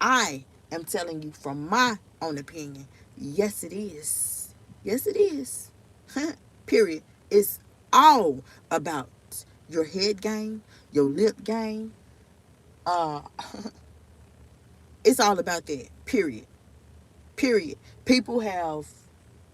I am telling you from my own opinion. Yes, it is. Yes, it is. Period. It's all about your head game, your lip game. Uh, it's all about that. Period. Period. People have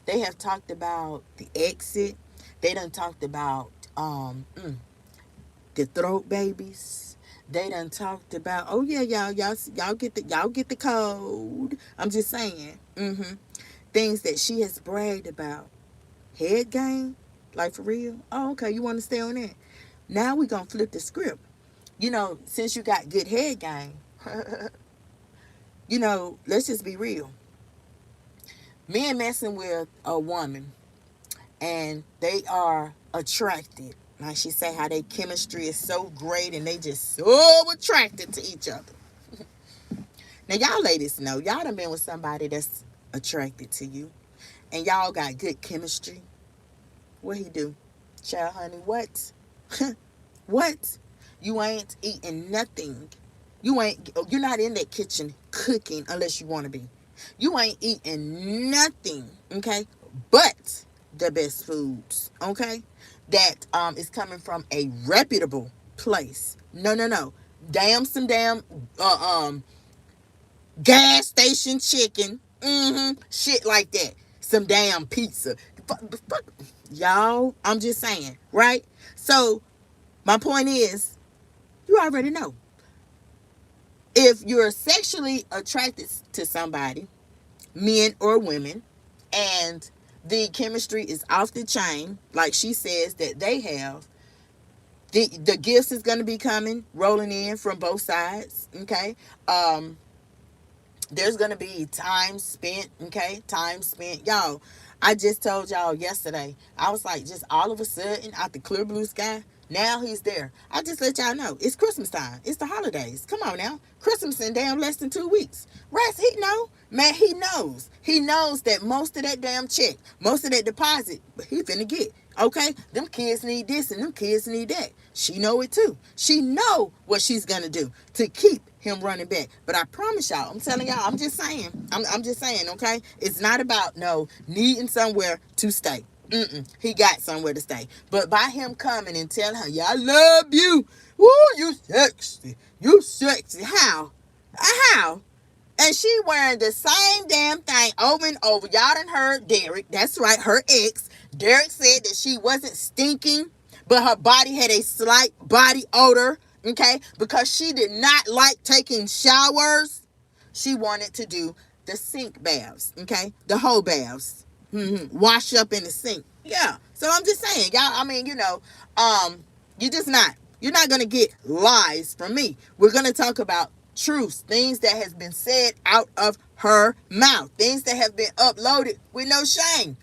they have talked about the exit. They done talked about the throat babies. They done talked about, oh yeah, y'all get the code. I'm just saying, things that she has bragged about. Head game, like for real. Oh, okay, you want to stay on that? Now we gonna flip the script. Since you got good head game, let's just be real. Men messing with a woman and they are attracted. Like she say, how their chemistry is so great and they just so attracted to each other. Now y'all ladies know, y'all done been with somebody that's attracted to you and y'all got good chemistry. What he do? Child honey, what? What? You ain't eating nothing. You're not in that kitchen cooking unless you want to be. You ain't eating nothing, okay? But the best foods, okay? That is coming from a reputable place. No, no, no. Some damn gas station chicken. Shit like that. Some damn pizza. Y'all, I'm just saying, right? So my point is, you already know. If you're sexually attracted to somebody, men or women, and the chemistry is off the chain, like she says that they have, the gifts is going to be coming, rolling in from both sides, okay? There's going to be time spent, okay? Time spent. Y'all, I just told y'all yesterday, I was like, just all of a sudden, out the clear blue sky, now he's there. I just let y'all know, it's Christmas time. It's the holidays. Come on now. Christmas in damn less than 2 weeks. Rest, he know. Man, he knows. He knows that most of that damn check, most of that deposit, he finna get. Okay? Them kids need this and them kids need that. She know it too. She know what she's gonna do to keep him running back. But I promise y'all, I'm telling y'all, I'm just saying. I'm just saying, okay? It's not about no needing somewhere to stay. He got somewhere to stay. But by him coming and telling her, yeah, I love you. Woo, you sexy. You sexy. How? How? And she wearing the same damn thing over and over. Y'all done heard Derek. That's right, her ex. Derek said that she wasn't stinking, but her body had a slight body odor, okay? Because she did not like taking showers. She wanted to do the sink baths, okay? The whole baths. Wash up in the sink. Yeah. So I'm just saying, y'all, I mean, you just not. You're not going to get lies from me. We're going to talk about truths, things that has been said out of her mouth, things that have been uploaded with no shame.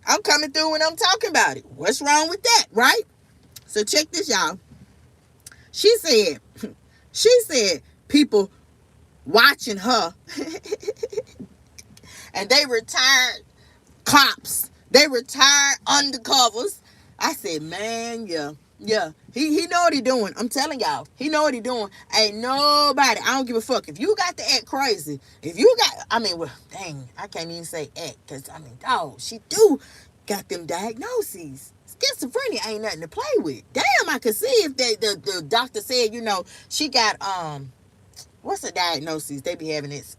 I'm coming through when I'm talking about it. What's wrong with that, right? So check this, y'all. She said people watching her and they retired cops. They retired undercovers. I said, man, yeah. He know what he doing. I'm telling y'all, he know what he doing. Ain't nobody. I don't give a fuck if you got to act crazy. If you got, I mean, well, dang, I can't even say act because I mean, dog, she do got them diagnoses. Schizophrenia ain't nothing to play with. Damn, I could see if the doctor said, she got what's the diagnosis? They be having it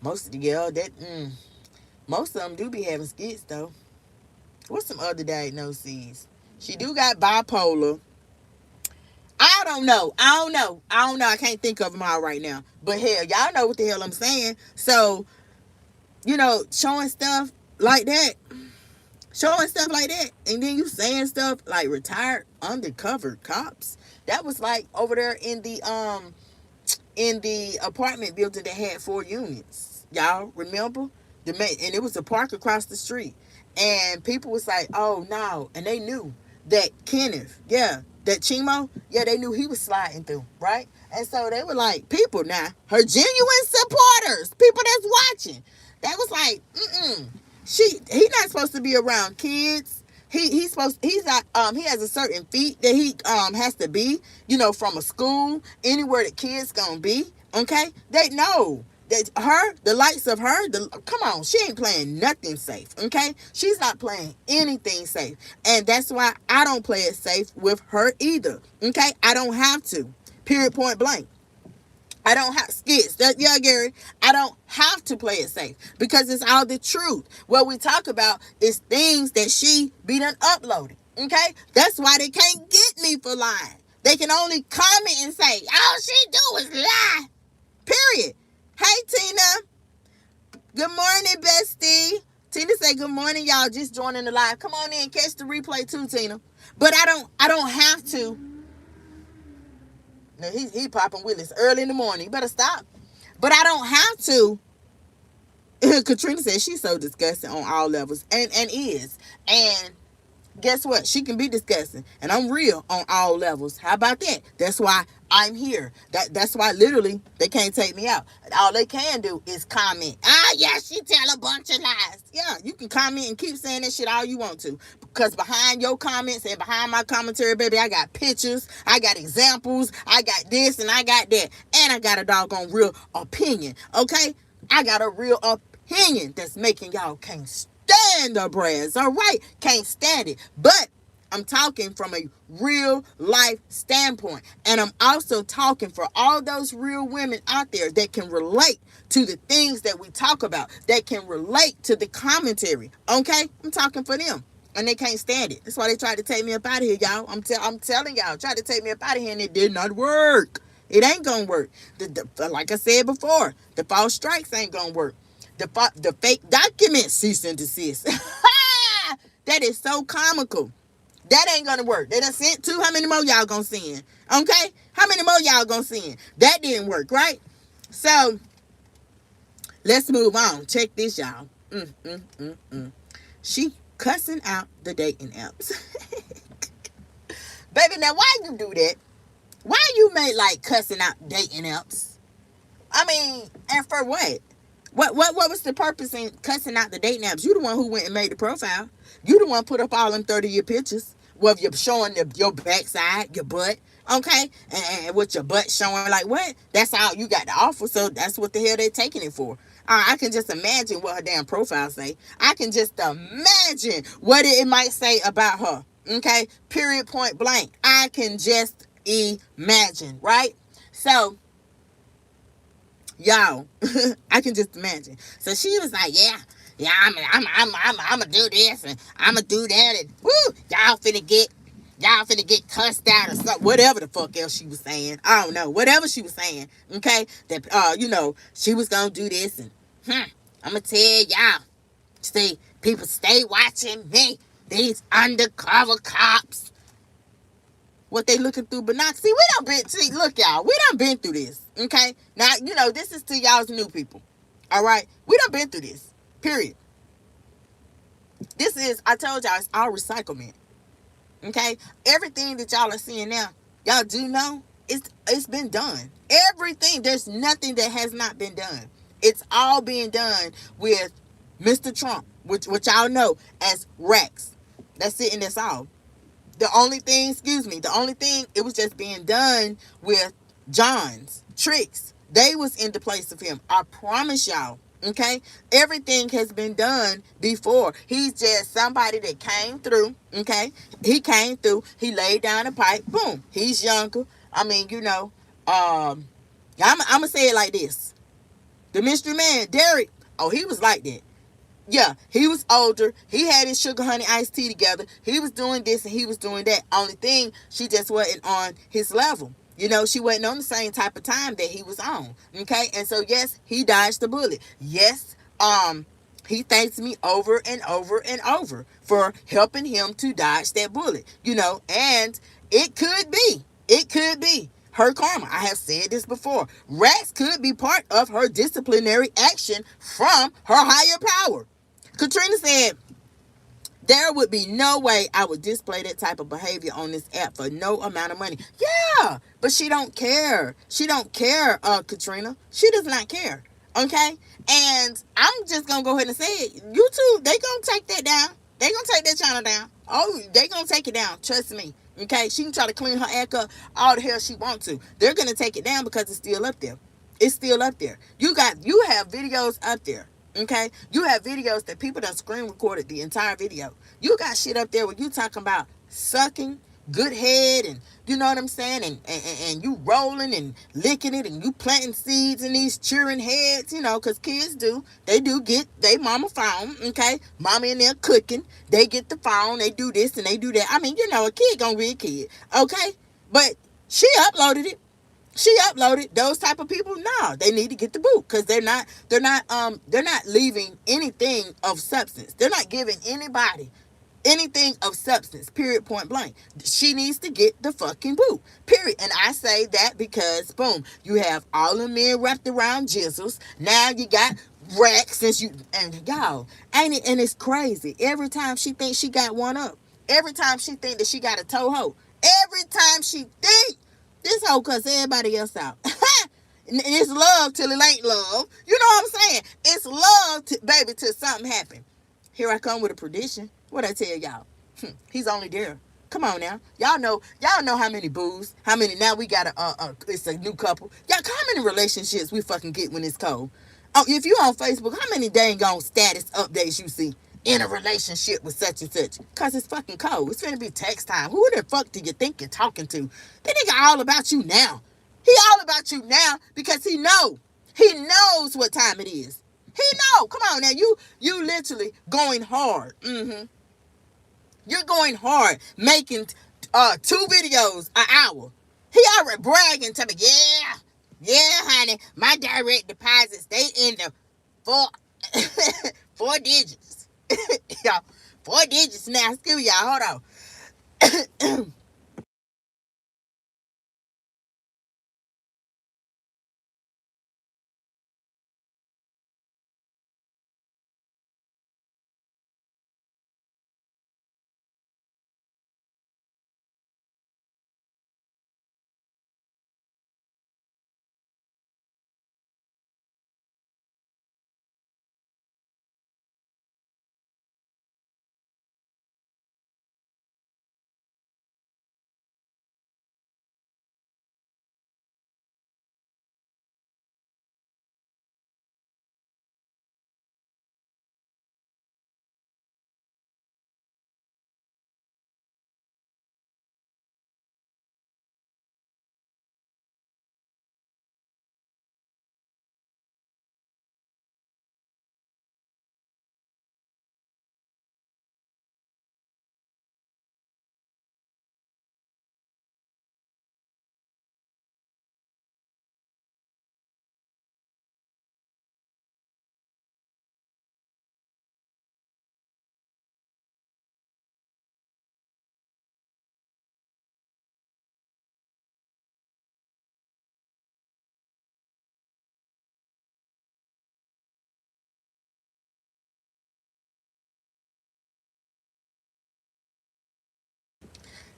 most of the girl that most of them do be having schiz though. What's some other diagnoses? She do got bipolar. I don't know. I can't think of them all right now. But hell, y'all know what the hell I'm saying. So, showing stuff like that. And then you saying stuff like retired undercover cops. That was like over there in the apartment building that had 4 units. Y'all remember? And it was a park across the street. And people was like, oh no. And they knew that Kenneth, that Chimo, they knew he was sliding through, right? And so they were like, people now, her genuine supporters, people that's watching. That was like, he not supposed to be around kids. He's not he has a certain feat that he has to be, from a school, anywhere that kids gonna be. Okay? They know that the likes of her, come on, she ain't playing nothing safe. Okay? She's not playing anything safe. And that's why I don't play it safe with her either. Okay? I don't have to. Period, point blank. I don't have skits. Gary. I don't have to play it safe because it's all the truth. What we talk about is things that she be done uploaded. Okay? That's why they can't get me for lying. They can only comment and say, all she do is lie. Period. Hey, Tina. Good morning, bestie. Tina say good morning, y'all. Just joining the live. Come on in, catch the replay too, Tina. But I don't have to. Now, he popping Willis early in the morning. You better stop. But I don't have to. Katrina says she's so disgusting on all levels. And is. And guess what? She can be disgusting. And I'm real on all levels. How about that? That's why I'm here. That's why literally they can't take me out. All they can do is comment. She tell a bunch of lies. Yeah, you can comment and keep saying that shit all you want to. Because behind your comments and behind my commentary, baby, I got pictures. I got examples. I got this and I got that. And I got a doggone real opinion. Okay? I got a real opinion that's making y'all can't stand the brass. All right? Can't stand it. But I'm talking from a real life standpoint. And I'm also talking for all those real women out there that can relate to the things that we talk about, that can relate to the commentary. Okay? I'm talking for them. And they can't stand it. That's why they tried to take me up out of here, y'all. I'm telling y'all, tried to take me up out of here and it did not work. It ain't gonna work. Like I said before, the false strikes ain't gonna work. The fake documents, cease and desist. That is so comical. That ain't gonna work. They done sent 2. How many more y'all gonna send? Okay? How many more y'all gonna send? That didn't work, right? So, let's move on. Check this, y'all. She cussing out the dating apps. Baby, now why you do that? Why you made like cussing out dating apps? I mean, and for what? What was the purpose in cussing out the dating apps? You the one who went and made the profile. You the one put up all them 30-year pictures. Well, you're showing your backside, your butt, okay? And with your butt showing, like, what? That's all you got to offer, so that's what the hell they're taking it for. I can just imagine what her damn profile say. I can just imagine what it might say about her, okay? Period, point blank. I can just imagine, right? So, y'all, I can just imagine. So she was like, yeah, I'm gonna do this and I'm gonna do that and woo, y'all finna get cussed out or something, whatever the fuck else she was saying. I don't know, whatever she was saying. Okay, that she was gonna do this and I'm gonna tell y'all, see, people stay watching me. These undercover cops. what they looking through binoculars. See, look, y'all, we done been through this, okay? Now, this is to y'all's new people, all right? We done been through this, period. This is, I told y'all, it's all recyclement, okay? Everything that y'all are seeing now, y'all do know, it's been done. Everything, there's nothing that has not been done. It's all being done with Mr. Trump, which y'all know as Rex. That's it, and that's all. The only thing, it was just being done with John's tricks. They was in the place of him. I promise y'all. Okay? Everything has been done before. He's just somebody that came through. Okay? He came through. He laid down a pipe. Boom. He's younger. I mean, I'm going to say it like this. The mystery man, Derek, oh, he was like that. Yeah, he was older. He had his sugar honey iced tea together. He was doing this and he was doing that. Only thing, she just wasn't on his level. She wasn't on the same type of time that he was on. Okay, and so yes, he dodged the bullet. Yes, he thanks me over and over and over for helping him to dodge that bullet. And it could be her karma. I have said this before. Rex could be part of her disciplinary action from her higher power. Katrina said, there would be no way I would display that type of behavior on this app for no amount of money. Yeah, but she don't care. She don't care, Katrina. She does not care. Okay? And I'm just going to go ahead and say it. YouTube, they going to take that down. They going to take that channel down. Oh, they going to take it down. Trust me. Okay? She can try to clean her act up all the hell she wants to. They're going to take it down because it's still up there. It's still up there. You have videos up there. Okay? You have videos that people done screen recorded the entire video. You got shit up there where you talking about sucking, good head, and you know what I'm saying? And you rolling and licking it, and you planting seeds in these cheering heads, because kids do. They do get they mama phone, okay? Mama in there cooking. They get the phone. They do this and they do that. I mean, a kid gonna be a kid, okay? But she uploaded it. She uploaded. Those type of people, no, they need to get the boot because they're not leaving anything of substance. They're not giving anybody anything of substance, period, point blank. She needs to get the fucking boot, period. And I say that because, boom, you have all the men wrapped around jizzles. Now you got Rex, and y'all, ain't it? And it's crazy. Every time she thinks she got one up, every time she think that she got a toe-ho, every time she think this hoe cuss everybody else out. And it's love till it ain't love. You know what I'm saying? It's love, baby, till something happen. Here I come with a prediction. What I tell y'all? He's only there. Come on now. Y'all know how many boos, how many, now we got it's a new couple. Y'all, how many relationships we fucking get when it's cold? Oh, if you on Facebook, how many dang on status updates you see? In a relationship with such and such. Because it's fucking cold. It's finna be text time. Who the fuck do you think you're talking to? That nigga all about you now. He all about you now because he know. He knows what time it is. He know. Come on now. You literally going hard. You're going hard. Making 2 videos an hour. He already bragging to me. Yeah, honey. My direct deposits, they in the 4 digits. Y'all, 4 digits now. Excuse me, y'all. Hold on.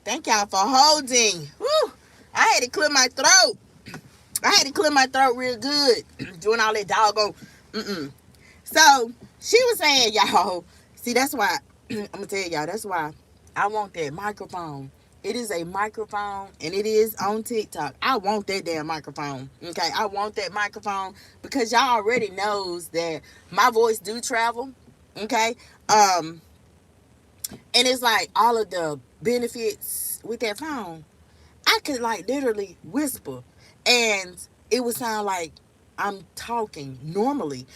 Thank y'all for holding. Woo. I had to clear my throat. I had to clear my throat real good doing all that doggone. So she was saying, y'all, see, that's why I'm gonna tell y'all, that's why I want that microphone. It is a microphone and it is on TikTok. I want that damn microphone. Okay, I want that microphone because y'all already knows that my voice do travel. Okay. And it's like all of the benefits with that phone. I could like literally whisper and it would sound like I'm talking normally,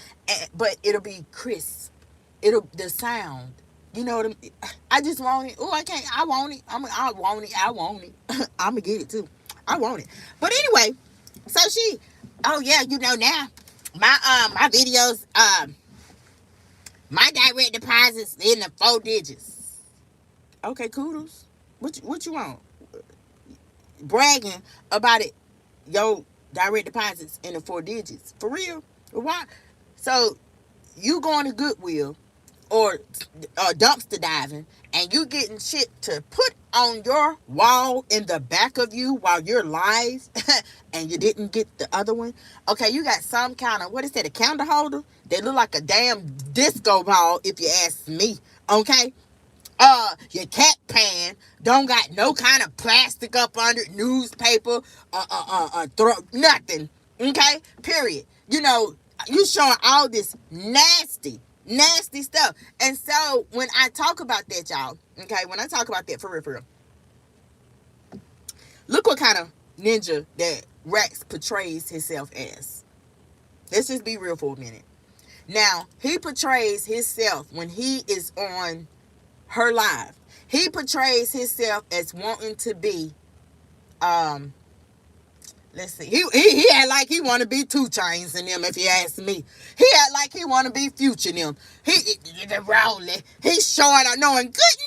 but it'll be crisp. It'll the sound. You know what I just want it. Oh, I can't. I want it. I want it. I want it. I'm gonna get it too. I want it. But anyway, so she. Oh yeah, you know now, my videos my direct deposits in the 4 digits. Okay, kudos. What you want? Bragging about it. Yo, direct deposits in the 4 digits. For real? Why? So you going to Goodwill or dumpster diving and you getting shit to put on your wall in the back of you while you're live and you didn't get the other one. Okay, you got some kind of, what is that, a candle holder? They look like a damn disco ball if you ask me. Okay, your cat pan don't got no kind of plastic up under it, newspaper, nothing. Okay, period. You know, you showing all this nasty stuff. And so when I talk about that, y'all, okay, when I talk about that for real, look what kind of ninja that Rex portrays himself as. Let's just be real for a minute. Now, he portrays himself when he is on her live. He portrays himself as wanting to be, let's see, he had like he want to be 2 Chainz in them, if you ask me. He had like he want to be Future in them. The Rowley. He's showing up, knowing good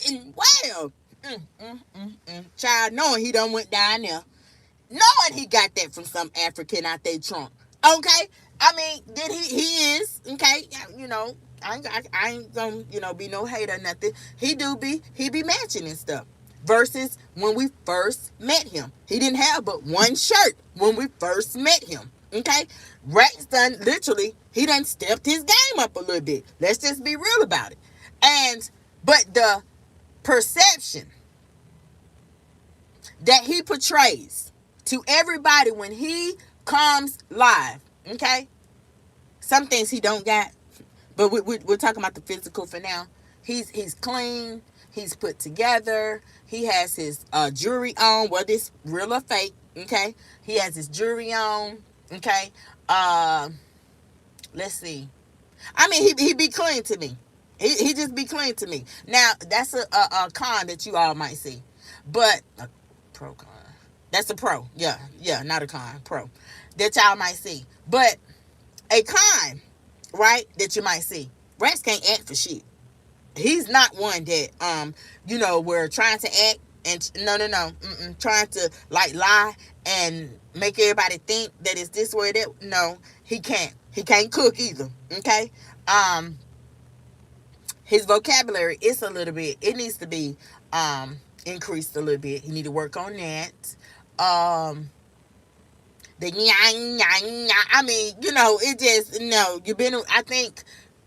and well. Child, knowing he done went down there. Knowing he got that from some African out there trunk. Okay? I mean, did he is, okay, you know, I ain't gonna, you know, be no hater or nothing. He be matching and stuff. Versus when we first met him. He didn't have but one shirt when we first met him. Okay? Rex done, literally, he done stepped his game up a little bit. Let's just be real about it. But the perception that he portrays to everybody when he comes live, okay? Some things he don't got, but we're talking about the physical for now. He's clean. He's put together. He has his jewelry on, whether it's real or fake, okay? He has his jewelry on, okay? Let's see. I mean, he be clean to me. He just be clean to me. Now, that's a con that you all might see. But, a pro con. That's a pro. Yeah, not a con. Pro. That y'all might see. But, a con, right, that you might see. Rex can't act for shit. He's not one that, you know, we're trying to act and, no. Trying to, like, lie and make everybody think that it's this way, that. No, he can't. He can't cook either, okay? His vocabulary is a little bit, it needs to be increased a little bit. He need to work on that. The I mean, you know, it just, no,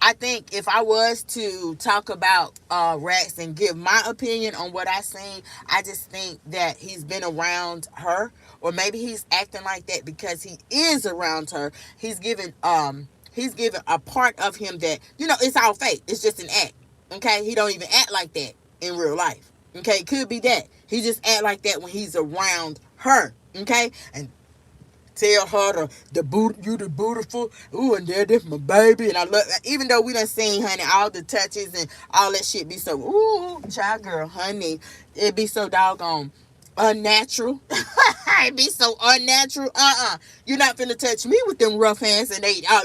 I think if I was to talk about Rex and give my opinion on what I seen, I just think that he's been around her, or maybe he's acting like that because he is around her. He's given a part of him that, you know, it's all fake. It's just an act. Okay? He don't even act like that in real life. Okay? It could be that. He just act like that when he's around her. Okay? And tell her you the beautiful, ooh, and that's my baby, and I love, even though we done seen, honey, all the touches and all that shit be so, ooh, child girl, honey, it be so doggone unnatural. It be so unnatural. You're not finna touch me with them rough hands, and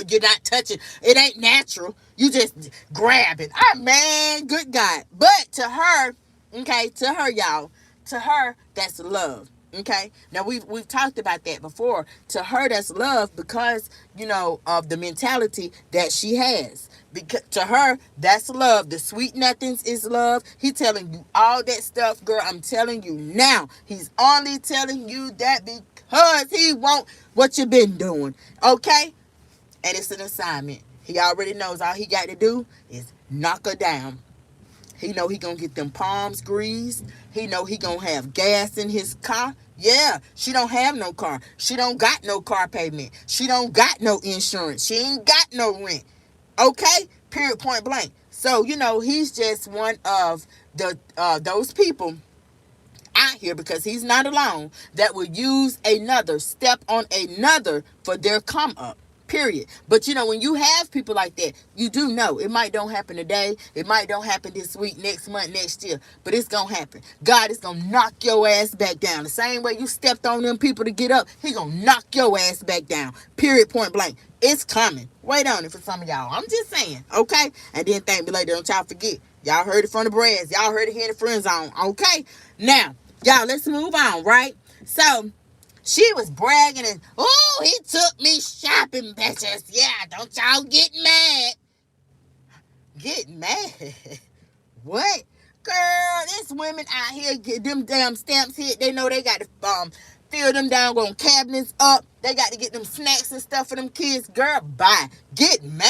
you're not touching, it ain't natural, you just grabbing. Man, good God. But to her, okay, to her, y'all, to her, that's love. Okay, now we've talked about that before. To her, that's love because of the mentality that she has. Because to her, that's love. The sweet nothings is love. He telling you all that stuff, girl. I'm telling you now. He's only telling you that because he want what you been doing. Okay, and it's an assignment. He already knows all he got to do is knock her down. He know he gonna get them palms greased. He know he gonna have gas in his car. Yeah, she don't have no car. She don't got no car payment. She don't got no insurance. She ain't got no rent. Okay? Period, point blank. So, he's just one of the those people out here, because he's not alone, that will use another, step on another for their come up. Period. But when you have people like that, you do know it might don't happen today, it might don't happen this week, next month, next year, but it's gonna happen. God is gonna knock your ass back down. The same way you stepped on them people to get up, he gonna knock your ass back down. Period, point blank. It's coming. Wait on it for some of y'all. I'm just saying, okay? And then thank me later. Don't y'all forget. Y'all heard it from the Brads. Y'all heard it here in the friend zone. Okay? Now, y'all, let's move on, right? So, she was bragging and, oh, he took me shopping, bitches. Yeah, don't y'all get mad. Get mad? What? Girl, there's women out here get them damn stamps hit. They know they got to fill them down, going cabinets up. They got to get them snacks and stuff for them kids. Girl, bye. Get mad.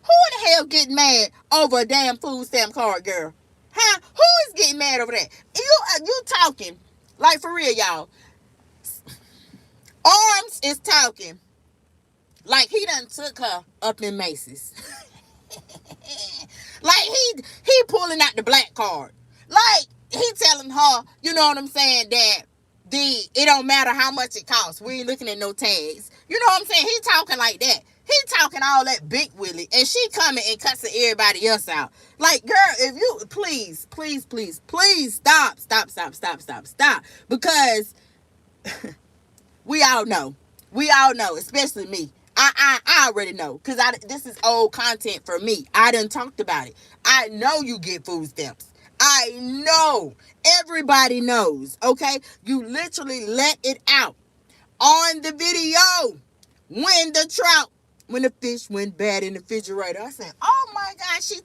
Who in the hell get mad over a damn food stamp card, girl? Huh? Who is getting mad over that? You talking, like for real, y'all. Arms is talking like he done took her up in Macy's. Like he pulling out the black card. Like he telling her, you know what I'm saying, that it don't matter how much it costs. We ain't looking at no tags. You know what I'm saying? He talking like that. He talking all that big willy, and she coming and cussing everybody else out. Like, girl, if you please stop. Because we all know, especially me. I already know, because this is old content for me. I done talked about it. I know you get food stamps. I know. Everybody knows, okay? You literally let it out on the video when the fish went bad in the refrigerator. I said, oh my God, she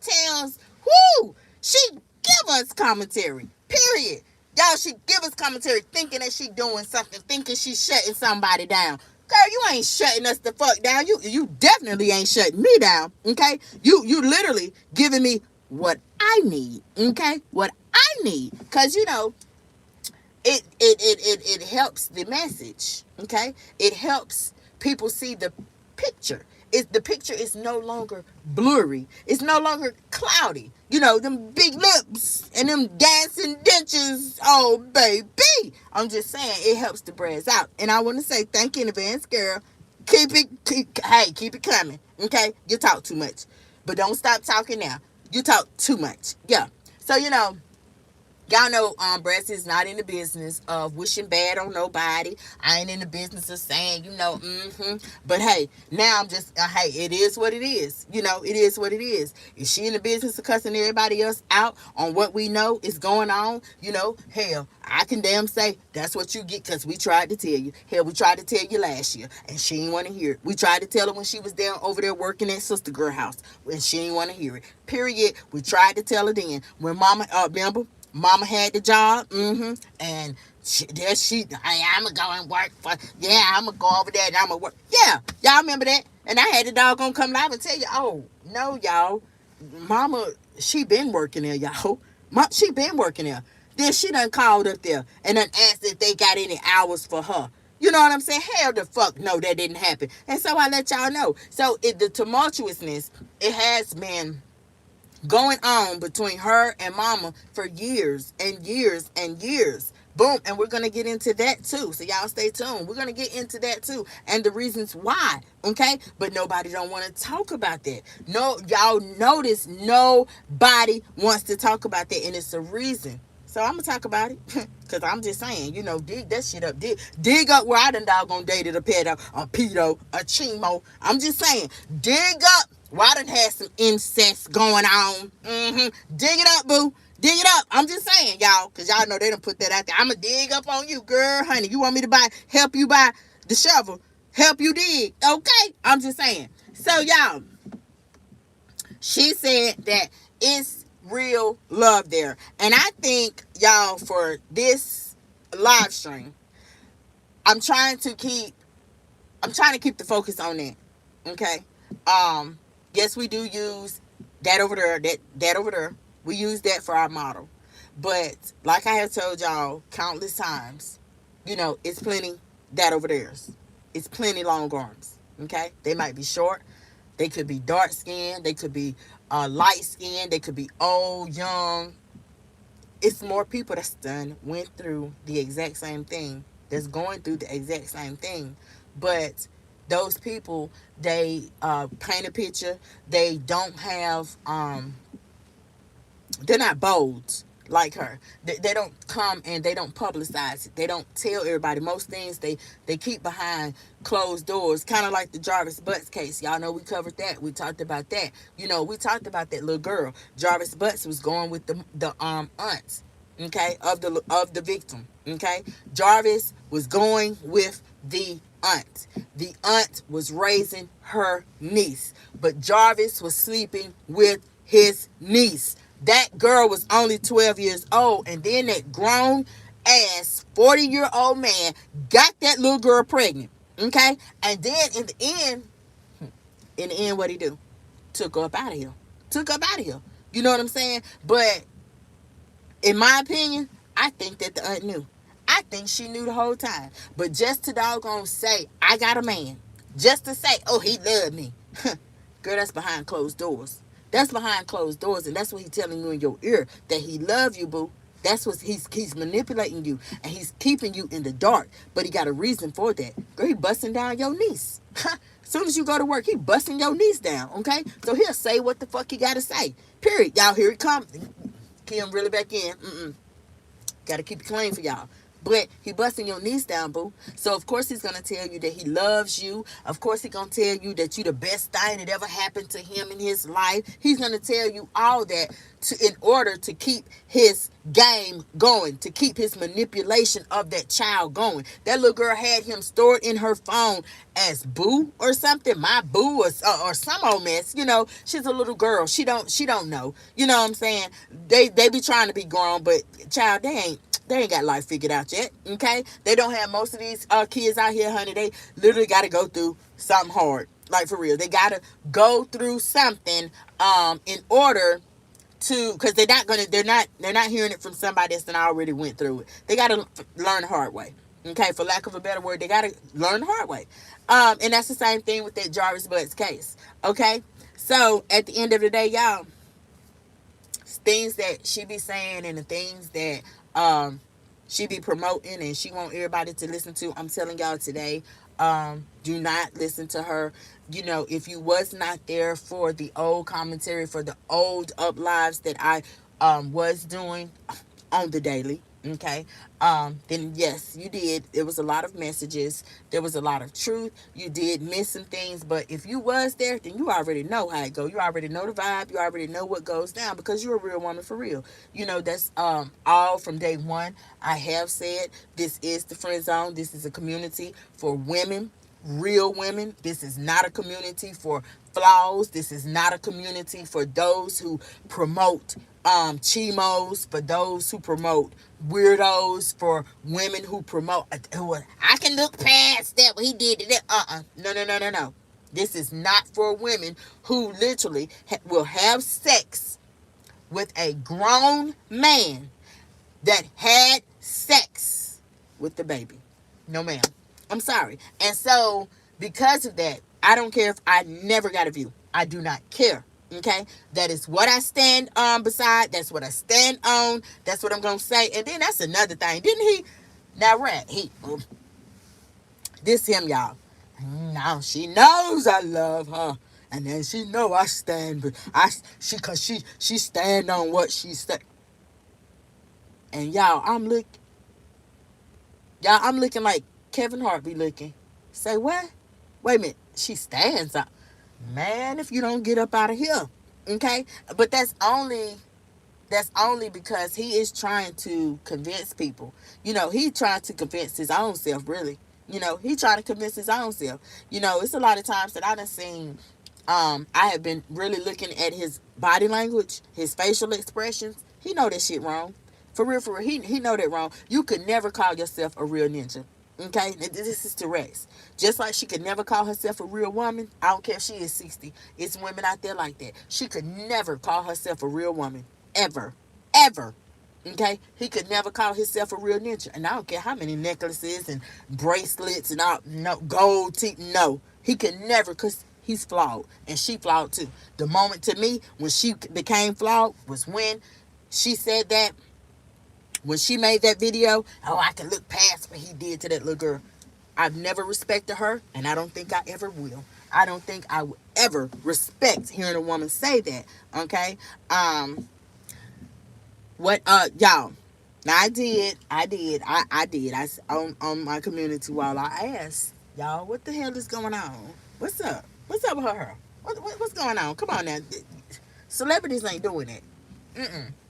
give us commentary, period. Y'all, she give us commentary thinking that she doing something, thinking she shutting somebody down. Girl, you ain't shutting us the fuck down. You definitely ain't shutting me down, okay? You literally giving me what I need, okay? What I need. Because, it helps the message, okay? It helps people see the picture. The picture is no longer blurry. It's no longer cloudy. Them big lips and them dancing dentures. Oh, baby. I'm just saying, it helps the Brads out. And I want to say thank you in advance, girl. Keep it coming, okay? You talk too much. But don't stop talking now. You talk too much. Yeah. So, y'all know Brads is not in the business of wishing bad on nobody. I ain't in the business of saying, But hey, now I'm just, hey, it is what it is. It is what it is. Is she in the business of cussing everybody else out on what we know is going on? Hell, I can damn say that's what you get, because we tried to tell you. Hell, we tried to tell you last year, and she didn't want to hear it. We tried to tell her when she was down over there working at Sister Girl House, and she didn't want to hear it. Period. We tried to tell her then. When remember, Mama had the job, and I'm going to go and work I'm going to go over there and I'm going to work. Yeah, y'all remember that? And I had the dog gonna come live and tell you, oh, no, y'all, Mama, she been working there, y'all. She been working there. Then she done called up there and done asked if they got any hours for her. You know what I'm saying? Hell the fuck no, that didn't happen. And so I let y'all know. So the tumultuousness, it has been going on between her and Mama for years and years and years. Boom. And we're going to get into that too. So y'all stay tuned. We're going to get into that too. And the reasons why. Okay. But nobody don't want to talk about that. No, y'all notice nobody wants to talk about that. And it's a reason. So I'm going to talk about it. Because I'm just saying, dig that shit up. Dig up where I done doggone dated a pedo, a pedo, a chemo. I'm just saying, dig up. Well, I done had some incest going on. Dig it up, boo. Dig it up. I'm just saying, y'all, because y'all know they done put that out there. I'm going to dig up on you, girl, honey. You want me to help you buy the shovel, help you dig, okay? I'm just saying. So, y'all, she said that it's real love there. And I think, y'all, for this live stream, I'm trying to keep the focus on that. Okay. Yes, we do use that over there, that over there. We use that for our model. But like I have told y'all countless times, it's plenty that over theirs. It's plenty long arms. Okay? They might be short. They could be dark skinned. They could be light skinned. They could be old, young. It's more people that's went through the exact same thing, that's going through the exact same thing. But those people, they paint a picture. They don't have they're not bold like her. They don't come and they don't publicize it. They don't tell everybody. Most things they keep behind closed doors, kind of like the Jarvis Butts case. Y'all know we covered that. We talked about that. We talked about that little girl. Jarvis Butts was going with the aunts, okay, of the victim. Okay, Jarvis was going with the aunt. The aunt was raising her niece, but Jarvis was sleeping with his niece. That girl was only 12 years old, and then that grown ass 40-year-old man got that little girl pregnant. Okay, and then in the end, what he do? Took her up out of here. You know what I'm saying? But in my opinion, I think that the aunt knew. I think she knew the whole time. But just to doggone say, I got a man. Just to say, oh, he loved me. Girl, that's behind closed doors. That's behind closed doors. And that's what he's telling you in your ear. That he love you, boo. That's what he's manipulating you. And he's keeping you in the dark. But he got a reason for that. Girl, he busting down your niece. As soon as you go to work, he busting your niece down. Okay? So he'll say what the fuck he got to say. Period. Y'all, here it comes. Kim really back in. Gotta keep it clean for y'all. But he busting your niece down, boo. So of course he's gonna tell you that he loves you. Of course he's gonna tell you that you the best thing that ever happened to him in his life. He's gonna tell you all that in order to keep his game going, to keep his manipulation of that child going. That little girl had him stored in her phone as boo or something, my boo or some old mess. She's a little girl. She don't know. You know what I'm saying? They be trying to be grown, but child, they ain't got life figured out yet, okay? They don't have most of these kids out here, honey. They literally got to go through something hard, like for real. They got to go through something in order to, because they're not hearing it from somebody that's already went through it. They got to learn the hard way, okay? For lack of a better word, they got to learn the hard way. And that's the same thing with that Jarvis Butts case, okay? So at the end of the day, y'all, things that she be saying and the things that she be promoting and she want everybody to listen to, I'm telling y'all today, do not listen to her. If you was not there for the old commentary, for the old up lives that I was doing on the daily, okay, then yes, you did. There was a lot of messages. There was a lot of truth. You did miss some things, but if you was there, then you already know how it go. You already know the vibe. You already know what goes down because you're a real woman for real. That's all from day one. I have said this is the friend zone. This is a community for women, real women. This is not a community for flaws. This is not a community for those who promote chimos, for those who promote weirdos, for women who promote I can look past that, what he did to that. No. This is not for women who literally will have sex with a grown man that had sex with the baby. No, ma'am. I'm sorry. And so, because of that, I don't care if I never got a view. I do not care. Okay? That is what I stand beside. That's what I stand on. That's what I'm going to say. And then that's another thing. Didn't he? Now, Rat, this him, y'all. Now, she knows I love her. And then she know I stand, but she stand on what she said. And I'm looking like Kevin Hart be looking. Say what? Wait a minute. She stands up. Man, if you don't get up out of here. Okay? But that's only that's only because he is trying to convince people. You know, he trying to convince his own self, really. You know, he trying to convince his own self. You know, it's a lot of times that I done seen, I have been really looking at his body language, his facial expressions. He know that shit wrong. For real, he know that wrong. You could never call yourself a real ninja. Okay, this is to Rex. Just like she could never call herself a real woman. I don't care if she is 60. It's women out there like that. She could never call herself a real woman. Ever. Ever. Okay? He could never call himself a real ninja. And I don't care how many necklaces and bracelets and all, no, gold teeth. No. He could never, because he's flawed. And she flawed too. The moment to me when she became flawed was when she said that, when she made that video, oh, I can look past what he did to that little girl. I've never respected her, and I don't think I ever will. I don't think I will ever respect hearing a woman say that. Okay? Y'all. Now I did. On my community wall, I asked y'all, what the hell is going on? What's up? What's up with her? What's going on? Come on now. Celebrities ain't doing it.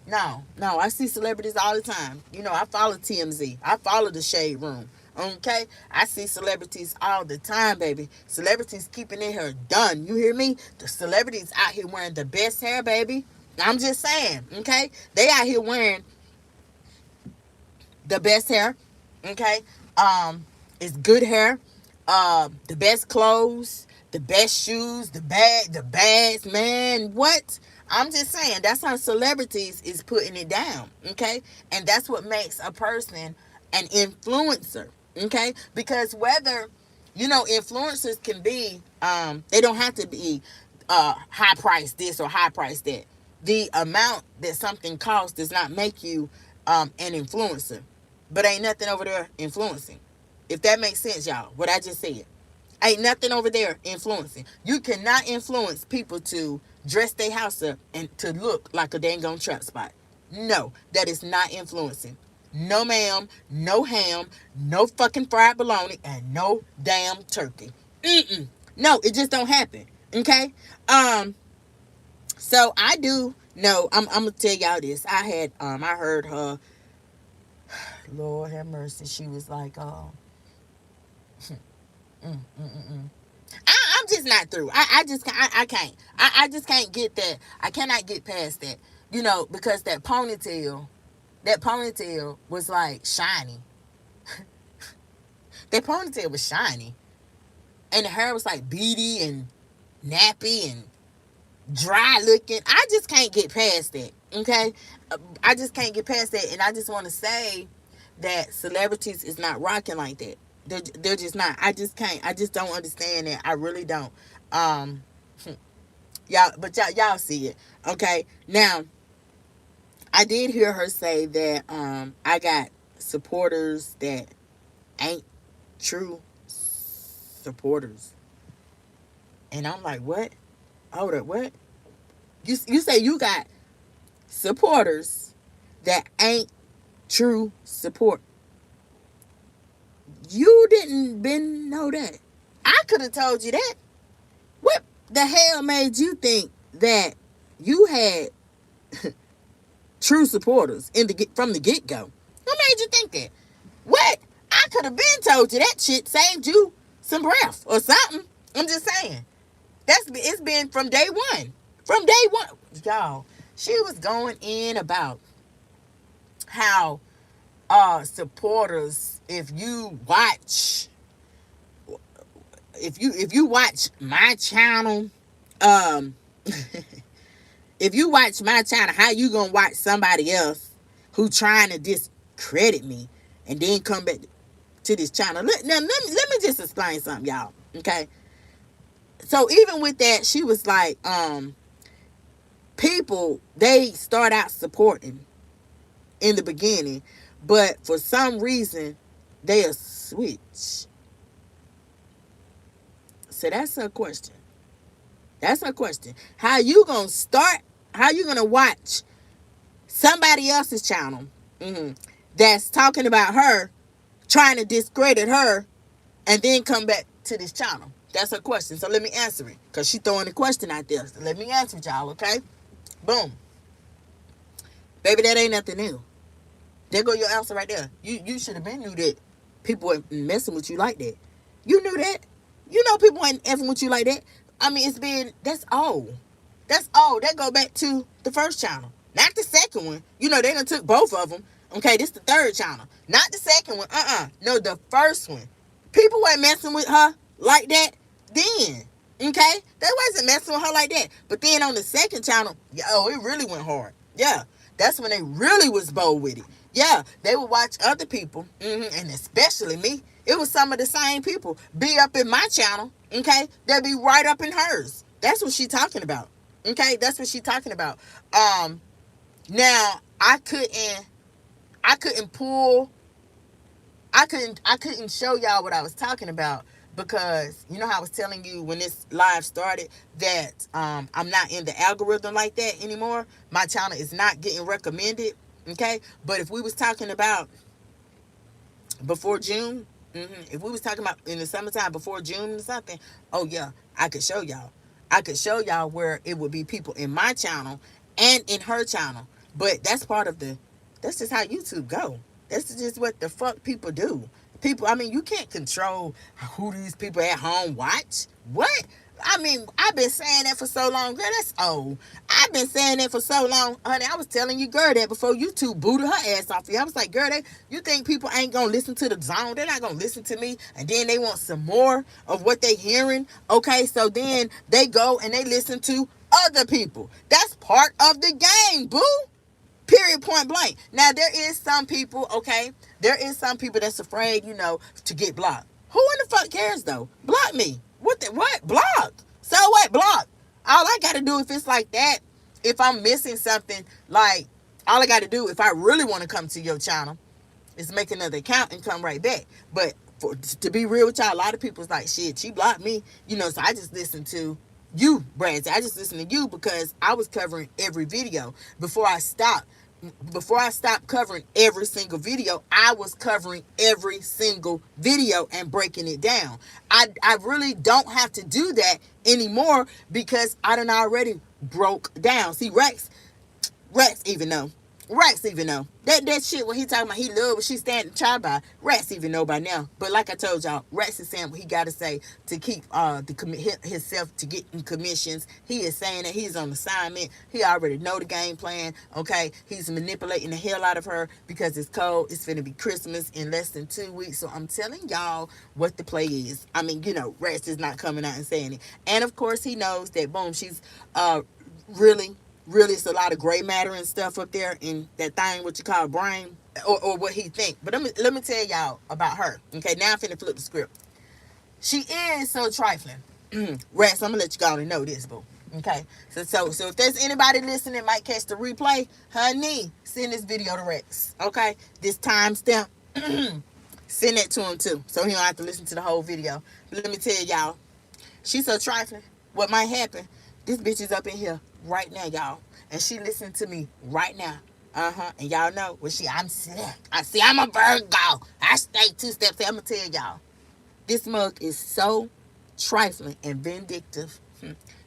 No, I see celebrities all the time. You know, I follow TMZ. I follow the Shade Room. Okay? I see celebrities all the time, baby. Celebrities keeping their hair done. You hear me? The celebrities out here wearing the best hair, baby. I'm just saying, okay? They out here wearing the best hair, okay? It's good hair, the best clothes, the best shoes, the bags, man. What? I'm just saying, that's how celebrities is putting it down, okay? And that's what makes a person an influencer, okay? Because whether, you know, influencers can be, they don't have to be high price this or high price that. The amount that something costs does not make you an influencer. But ain't nothing over there influencing. If that makes sense, y'all, what I just said. Ain't nothing over there influencing. You cannot influence people to dress their house up and to look like a dang on trap spot. No, that is not influencing. No ma'am, no ham, no fucking fried bologna, and no damn turkey. No, it just don't happen. Okay? So I do know, I'm gonna tell y'all this. I heard her, Lord have mercy, she was like, I'm just not through. I just can't. I just can't get that. I cannot get past that. You know, because that ponytail was like shiny. That ponytail was shiny. And the hair was like beady and nappy and dry looking. I just can't get past that. Okay? I just can't get past that. And I just want to say that celebrities is not rocking like that. They're just not. I just can't. I just don't understand that. I really don't. Y'all see it. Okay? Now, I did hear her say that I got supporters that ain't true supporters. And I'm like, what? Hold up, what? You say you got supporters that ain't true support. You didn't been know that. I could have told you that. What the hell made you think that you had true supporters from the get-go? What made you think that? What? I could have been told you that shit saved you some breath or something. I'm just saying. It's been from day one. From day one. Y'all, she was going in about how supporters, if you watch my channel, if you watch my channel, how you gonna watch somebody else who trying to discredit me and then come back to this channel? Let me just explain something, y'all. Okay. So even with that, she was like, people, they start out supporting in the beginning, but for some reason, they'll switch. So that's her question. That's her question. How you gonna start? How you gonna watch somebody else's channel that's talking about her, trying to discredit her, and then come back to this channel? That's her question. So let me answer it, because she throwing the question out there. So let me answer it, y'all, okay? Boom. Baby, that ain't nothing new. There go your answer right there. You should have been knew that people weren't messing with you like that. You knew that. You know people ain't effing with you like that. I mean, that's old. That's old. That go back to the first channel. Not the second one. You know, they done took both of them. Okay, this the third channel. Not the second one. No, the first one. People weren't messing with her like that then. Okay? They wasn't messing with her like that. But then on the second channel, it really went hard. Yeah. That's when they really was bold with it. Yeah, they would watch other people, and especially me. It was some of the same people be up in my channel, okay? They'll be right up in hers. That's what she talking about, okay? That's what she talking about. Now I couldn't show y'all what I was talking about because you know how I was telling you when this live started that I'm not in the algorithm like that anymore. My channel is not getting recommended, okay? But if we was talking about before June, if we was talking about in the summertime before June or something, oh yeah, I could show y'all. I could show y'all where it would be people in my channel and in her channel. But that's just how YouTube go. That's just what the fuck people do. People, I mean, you can't control who these people at home watch. What? I mean, I've been saying that for so long. Girl, that's old. I've been saying that for so long. Honey, I was telling you, girl, that before YouTube booted her ass off you. I was like, girl, you think people ain't going to listen to the zone? They're not going to listen to me. And then they want some more of what they hearing. Okay, so then they go and they listen to other people. That's part of the game, boo. Period, point blank. Now, there is some people, okay? There is some people that's afraid, to get blocked. Who in the fuck cares, though? Block me. What? Block. So what? Block. All I got to do if it's like that, if I'm missing something, like, all I got to do if I really want to come to your channel is make another account and come right back. But to be real with y'all, a lot of people's like, shit, she blocked me, so I just listen to you, Brad. I just listen to you because I was covering every video before I stopped covering every single video. I was covering every single video and breaking it down. I really don't have to do that anymore because I done already broke down. See, Rex even know. That shit when he talking about he love what she standing try by. Rex even know by now. But like I told y'all, Rex is saying what he got to say to keep himself to get in commissions. He is saying that he's on assignment. He already know the game plan. Okay, he's manipulating the hell out of her because it's cold. It's finna be Christmas in less than 2 weeks. So I'm telling y'all what the play is. I mean, Rex is not coming out and saying it. And of course he knows that boom, she's really it's a lot of gray matter and stuff up there in that thing, what you call brain, or what he think. But let me tell y'all about her. Okay, now I'm finna flip the script. She is so trifling. Rex, I'm gonna let you go and know this, boo. Okay, so if there's anybody listening might catch the replay, honey, send this video to Rex. Okay, this timestamp, send that to him too, so he don't have to listen to the whole video. But let me tell y'all, she's so trifling. What might happen? This bitch is up in here right now, y'all, and she listening to me right now. And y'all know when I'm slick. I'm a Virgo. I stay 2 steps. I'm gonna tell y'all, this mug is so trifling and vindictive.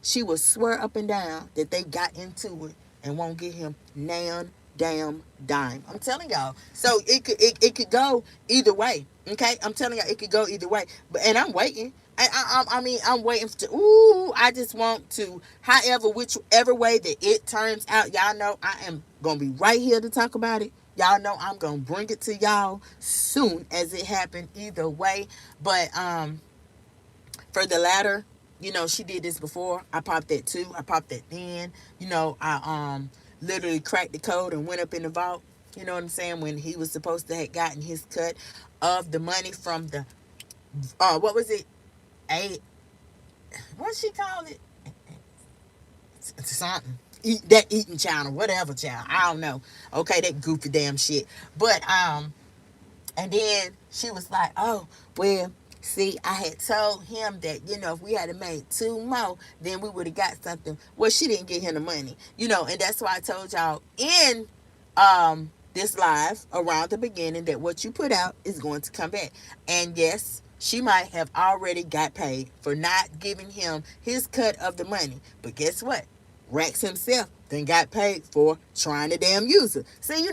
She will swear up and down that they got into it and won't give him nan damn dime. I'm telling y'all. So it could go either way. Okay, I'm telling y'all it could go either way. And I'm waiting. I'm waiting I just want to, whichever way that it turns out, y'all know I am going to be right here to talk about it. Y'all know I'm going to bring it to y'all soon as it happened either way. But for the latter, she did this before. I popped that too. I popped that then. I literally cracked the code and went up in the vault. You know what I'm saying? When he was supposed to have gotten his cut of the money from the, what was it? What she called it? Something. Eating channel, whatever channel. I don't know. Okay, that goofy damn shit. But and then she was like, oh, well, see, I had told him that, if we had made 2 more, then we would have got something. Well, she didn't get him the money. And that's why I told y'all in this live around the beginning that what you put out is going to come back. And yes, she might have already got paid for not giving him his cut of the money. But guess what? Rex himself then got paid for trying to damn use her. See,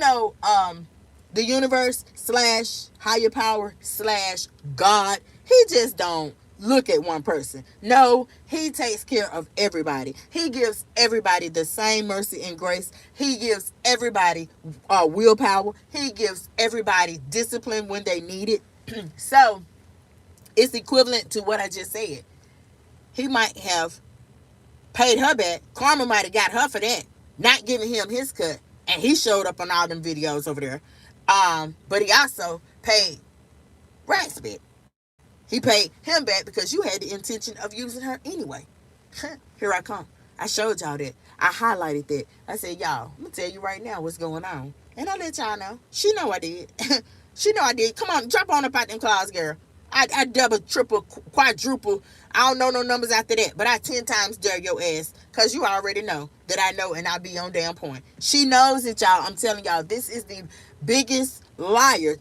the universe slash higher power slash God, he just don't look at one person. No, he takes care of everybody. He gives everybody the same mercy and grace. He gives everybody willpower. He gives everybody discipline when they need it. So it's equivalent to what I just said. He might have paid her back. Karma might have got her for that, not giving him his cut, and he showed up on all them videos over there. But he also paid Rax back. He paid him back because you had the intention of using her anyway. Here I come. I showed y'all that. I highlighted that. I said, y'all, I'm gonna tell you right now what's going on, and I let y'all know. She know I did. She know I did. Come on, drop on up out them claws, girl. I double, triple, quadruple. I don't know no numbers after that, but I 10 times dare your ass, because you already know that I know, and I be on damn point. She knows it, y'all. I'm telling y'all, this is the biggest liar.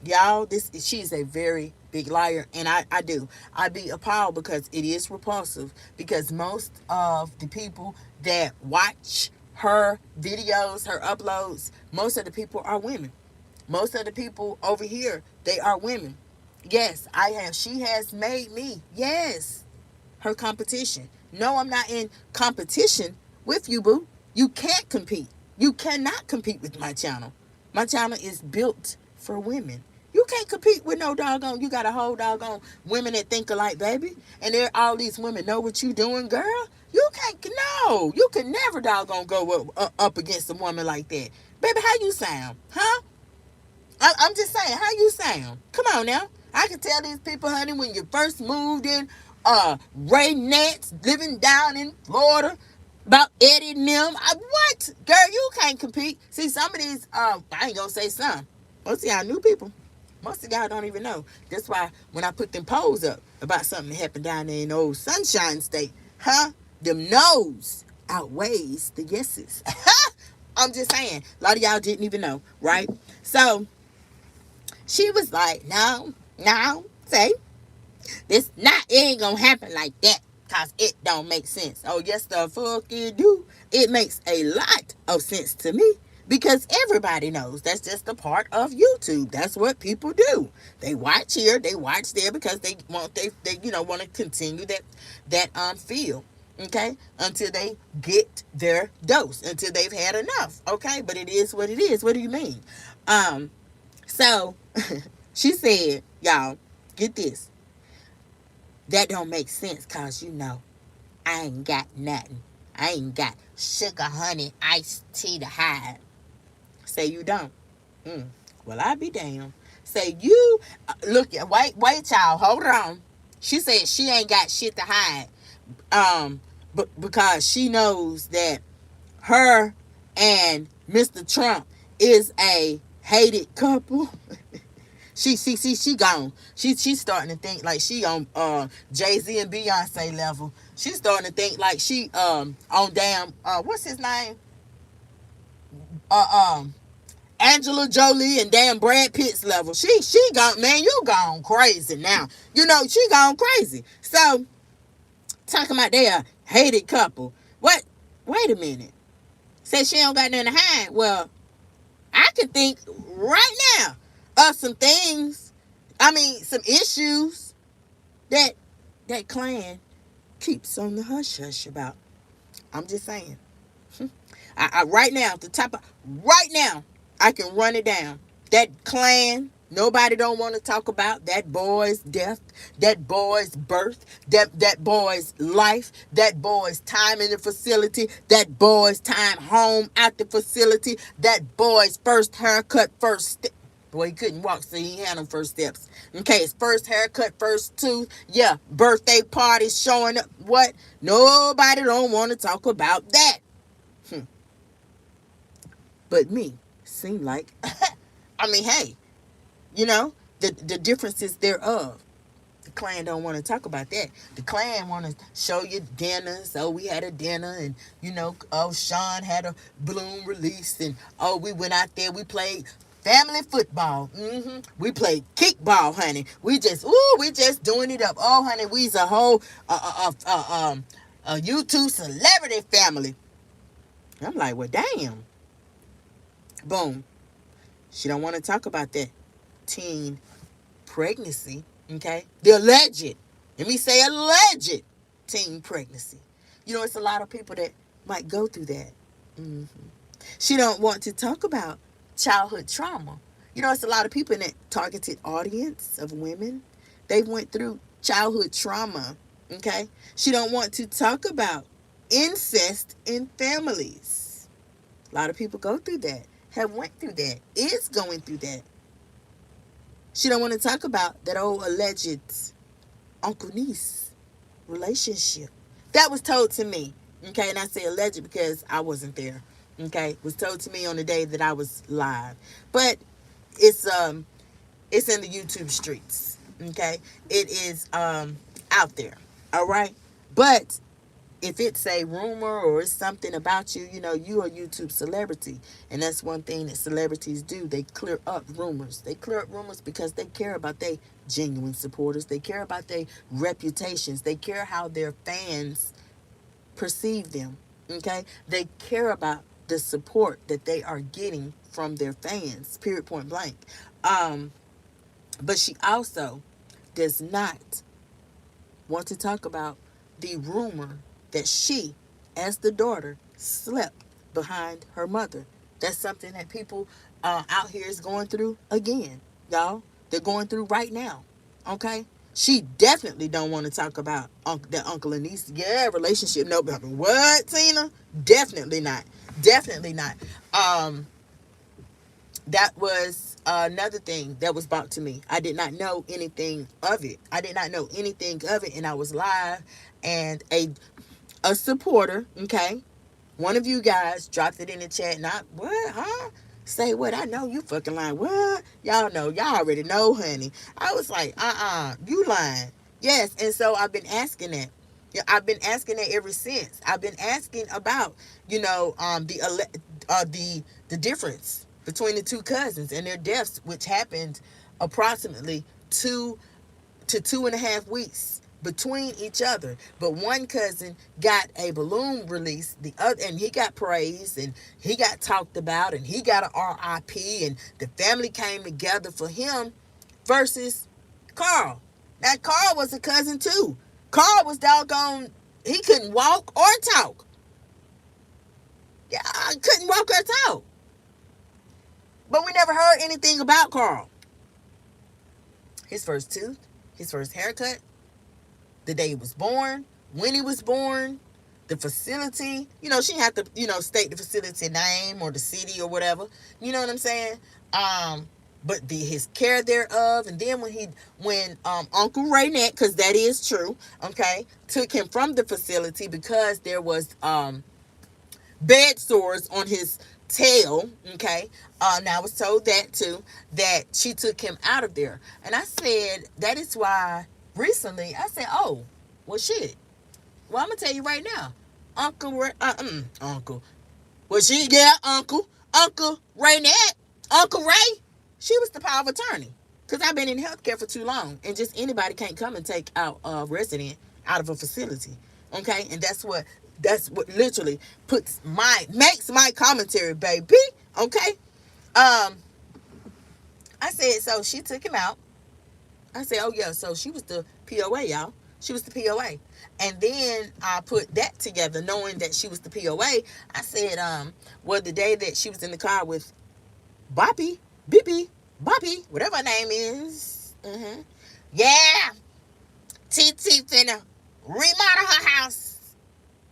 Y'all, she's a very big liar, and I be appalled because it is repulsive, because most of the people that watch her videos, her uploads, most of the people are women. Most of the people over here, they are women. Yes, she has made me, yes, her competition. No, I'm not in competition with you, boo. You can't compete. You cannot compete with my channel. My channel is built for women. You can't compete with no doggone. You got a whole doggone women that think alike, baby. And all these women know what you doing, girl. You can't, no. You can never doggone go up against a woman like that. Baby, how you sound? Huh? I'm just saying, how you sound? Come on now. I can tell these people, honey, when you first moved in, Ray Nance, living down in Florida, about Eddie and them. What? Girl, you can't compete. See, some of these, I ain't gonna say some. Most of y'all new people. Most of y'all don't even know. That's why when I put them polls up about something that happened down there in old Sunshine State, them no's outweighs the yeses. I'm just saying. A lot of y'all didn't even know, right? So, she was like, no, say, it ain't gonna happen like that, because it don't make sense. Oh, yes, the fuck it do. It makes a lot of sense to me, because everybody knows that's just a part of YouTube. That's what people do. They watch here, they watch there, because they want to continue that feel. Okay, until they get their dose, until they've had enough. Okay, but it is what it is. What do you mean? So she said, y'all, get this. That don't make sense, because I ain't got nothing. I ain't got sugar, honey, iced tea to hide. Say you don't. Well, I be damned. Say you, look, wait, y'all, hold on. She said she ain't got shit to hide. But because she knows that her and Mr. Trump is a hated couple. She gone. She's starting to think like she on Jay-Z and Beyonce level. She's starting to think like she on damn what's his name? Angela Jolie and damn Brad Pitt's level. She gone, man, you gone crazy now. She gone crazy. So talking about they a hated couple. What? Wait a minute. Say she don't got nothing to hide. Well, I can think right now of some things, some issues that clan keeps on the hush hush about. I'm just saying. Right now, right now, I can run it down. That clan, nobody don't want to talk about that boy's death, that boy's birth, that boy's life, that boy's time in the facility, that boy's time home at the facility, that boy's first haircut, first step. Boy, he couldn't walk, so he had no first steps. Okay, his first haircut, first tooth. Yeah, birthday party showing up. What? Nobody don't want to talk about that. But me, seem like, hey, the differences thereof. The clan don't want to talk about that. The clan want to show you dinners. Oh, we had a dinner, and Sean had a balloon release, and we went out there, we played family football. We played kickball, honey. We just doing it up. Oh, honey, we's a whole a YouTube celebrity family. I'm like, well, damn. Boom. She don't want to talk about that teen pregnancy, okay? The alleged, let me say alleged teen pregnancy. You know, it's a lot of people that might go through that. hmm She don't want to talk about childhood trauma. You know, it's a lot of people in that targeted audience of women. They went through childhood trauma, okay? She don't want to talk about incest in families. A lot of people go through that, have went through that, is going through that. She don't want to talk about that old alleged uncle niece relationship. That was told to me. Okay, and I say alleged because I wasn't there. Okay, it was told to me on the day that I was live. But it's in the YouTube streets. Okay, it is out there. All right, but if it's a rumor or it's something about you, you know, you're a YouTube celebrity. And that's one thing that celebrities do. They clear up rumors. They clear up rumors because they care about their genuine supporters. They care about their reputations. They care how their fans perceive them. Okay? They care about the support that they are getting from their fans, period, point blank. But she also does not want to talk about the rumor that she, as the daughter, slept behind her mother. That's something that people out here is going through again, y'all. They're going through right now. Okay? She definitely don't want to talk about that uncle and niece. Yeah, relationship. No, what, Tina? Definitely not. Definitely not. That was another thing that was brought to me. I did not know anything of it. I did not know anything of it, and I was live, and a supporter, okay, one of you guys dropped it in the chat, and I, what, huh? Say what? I know you fucking lying. What? Y'all know. Y'all already know, honey. I was like, you lying. Yes, and so I've been asking that. Yeah, I've been asking that ever since. I've been asking about, you know, the difference between the two cousins and their deaths, which happened approximately 2 to 2.5 weeks between each other. But one cousin got a balloon release, the other, and he got praised, and he got talked about, and he got an RIP, and the family came together for him versus Carl. Now Carl was a cousin too. Carl was doggone, he couldn't walk or talk. Yeah, I couldn't walk or talk. But we never heard anything about Carl. His first tooth, his first haircut, the day he was born, when he was born, the facility. You know, she had to, you know, state the facility name or the city or whatever. You know what I'm saying? But his care thereof, and then when Uncle Raynette, because that is true, okay, took him from the facility because there was bed sores on his tail, okay. Now I was told that too, that she took him out of there. And I said, that is why recently I said, oh, well, shit. Well, I'm going to tell you right now. Uncle. Well, Uncle Raynette, Uncle Ray, she was the power of attorney. Because I've been in healthcare for too long. And just anybody can't come and take out a resident out of a facility. Okay? And that's what literally makes my commentary, baby. Okay? I said, so she took him out. I said, oh yeah, so she was the POA, y'all. She was the POA. And then I put that together, knowing that she was the POA. I said, well, the day that she was in the car with Boppy, whatever her name is. Yeah, TT finna remodel her house.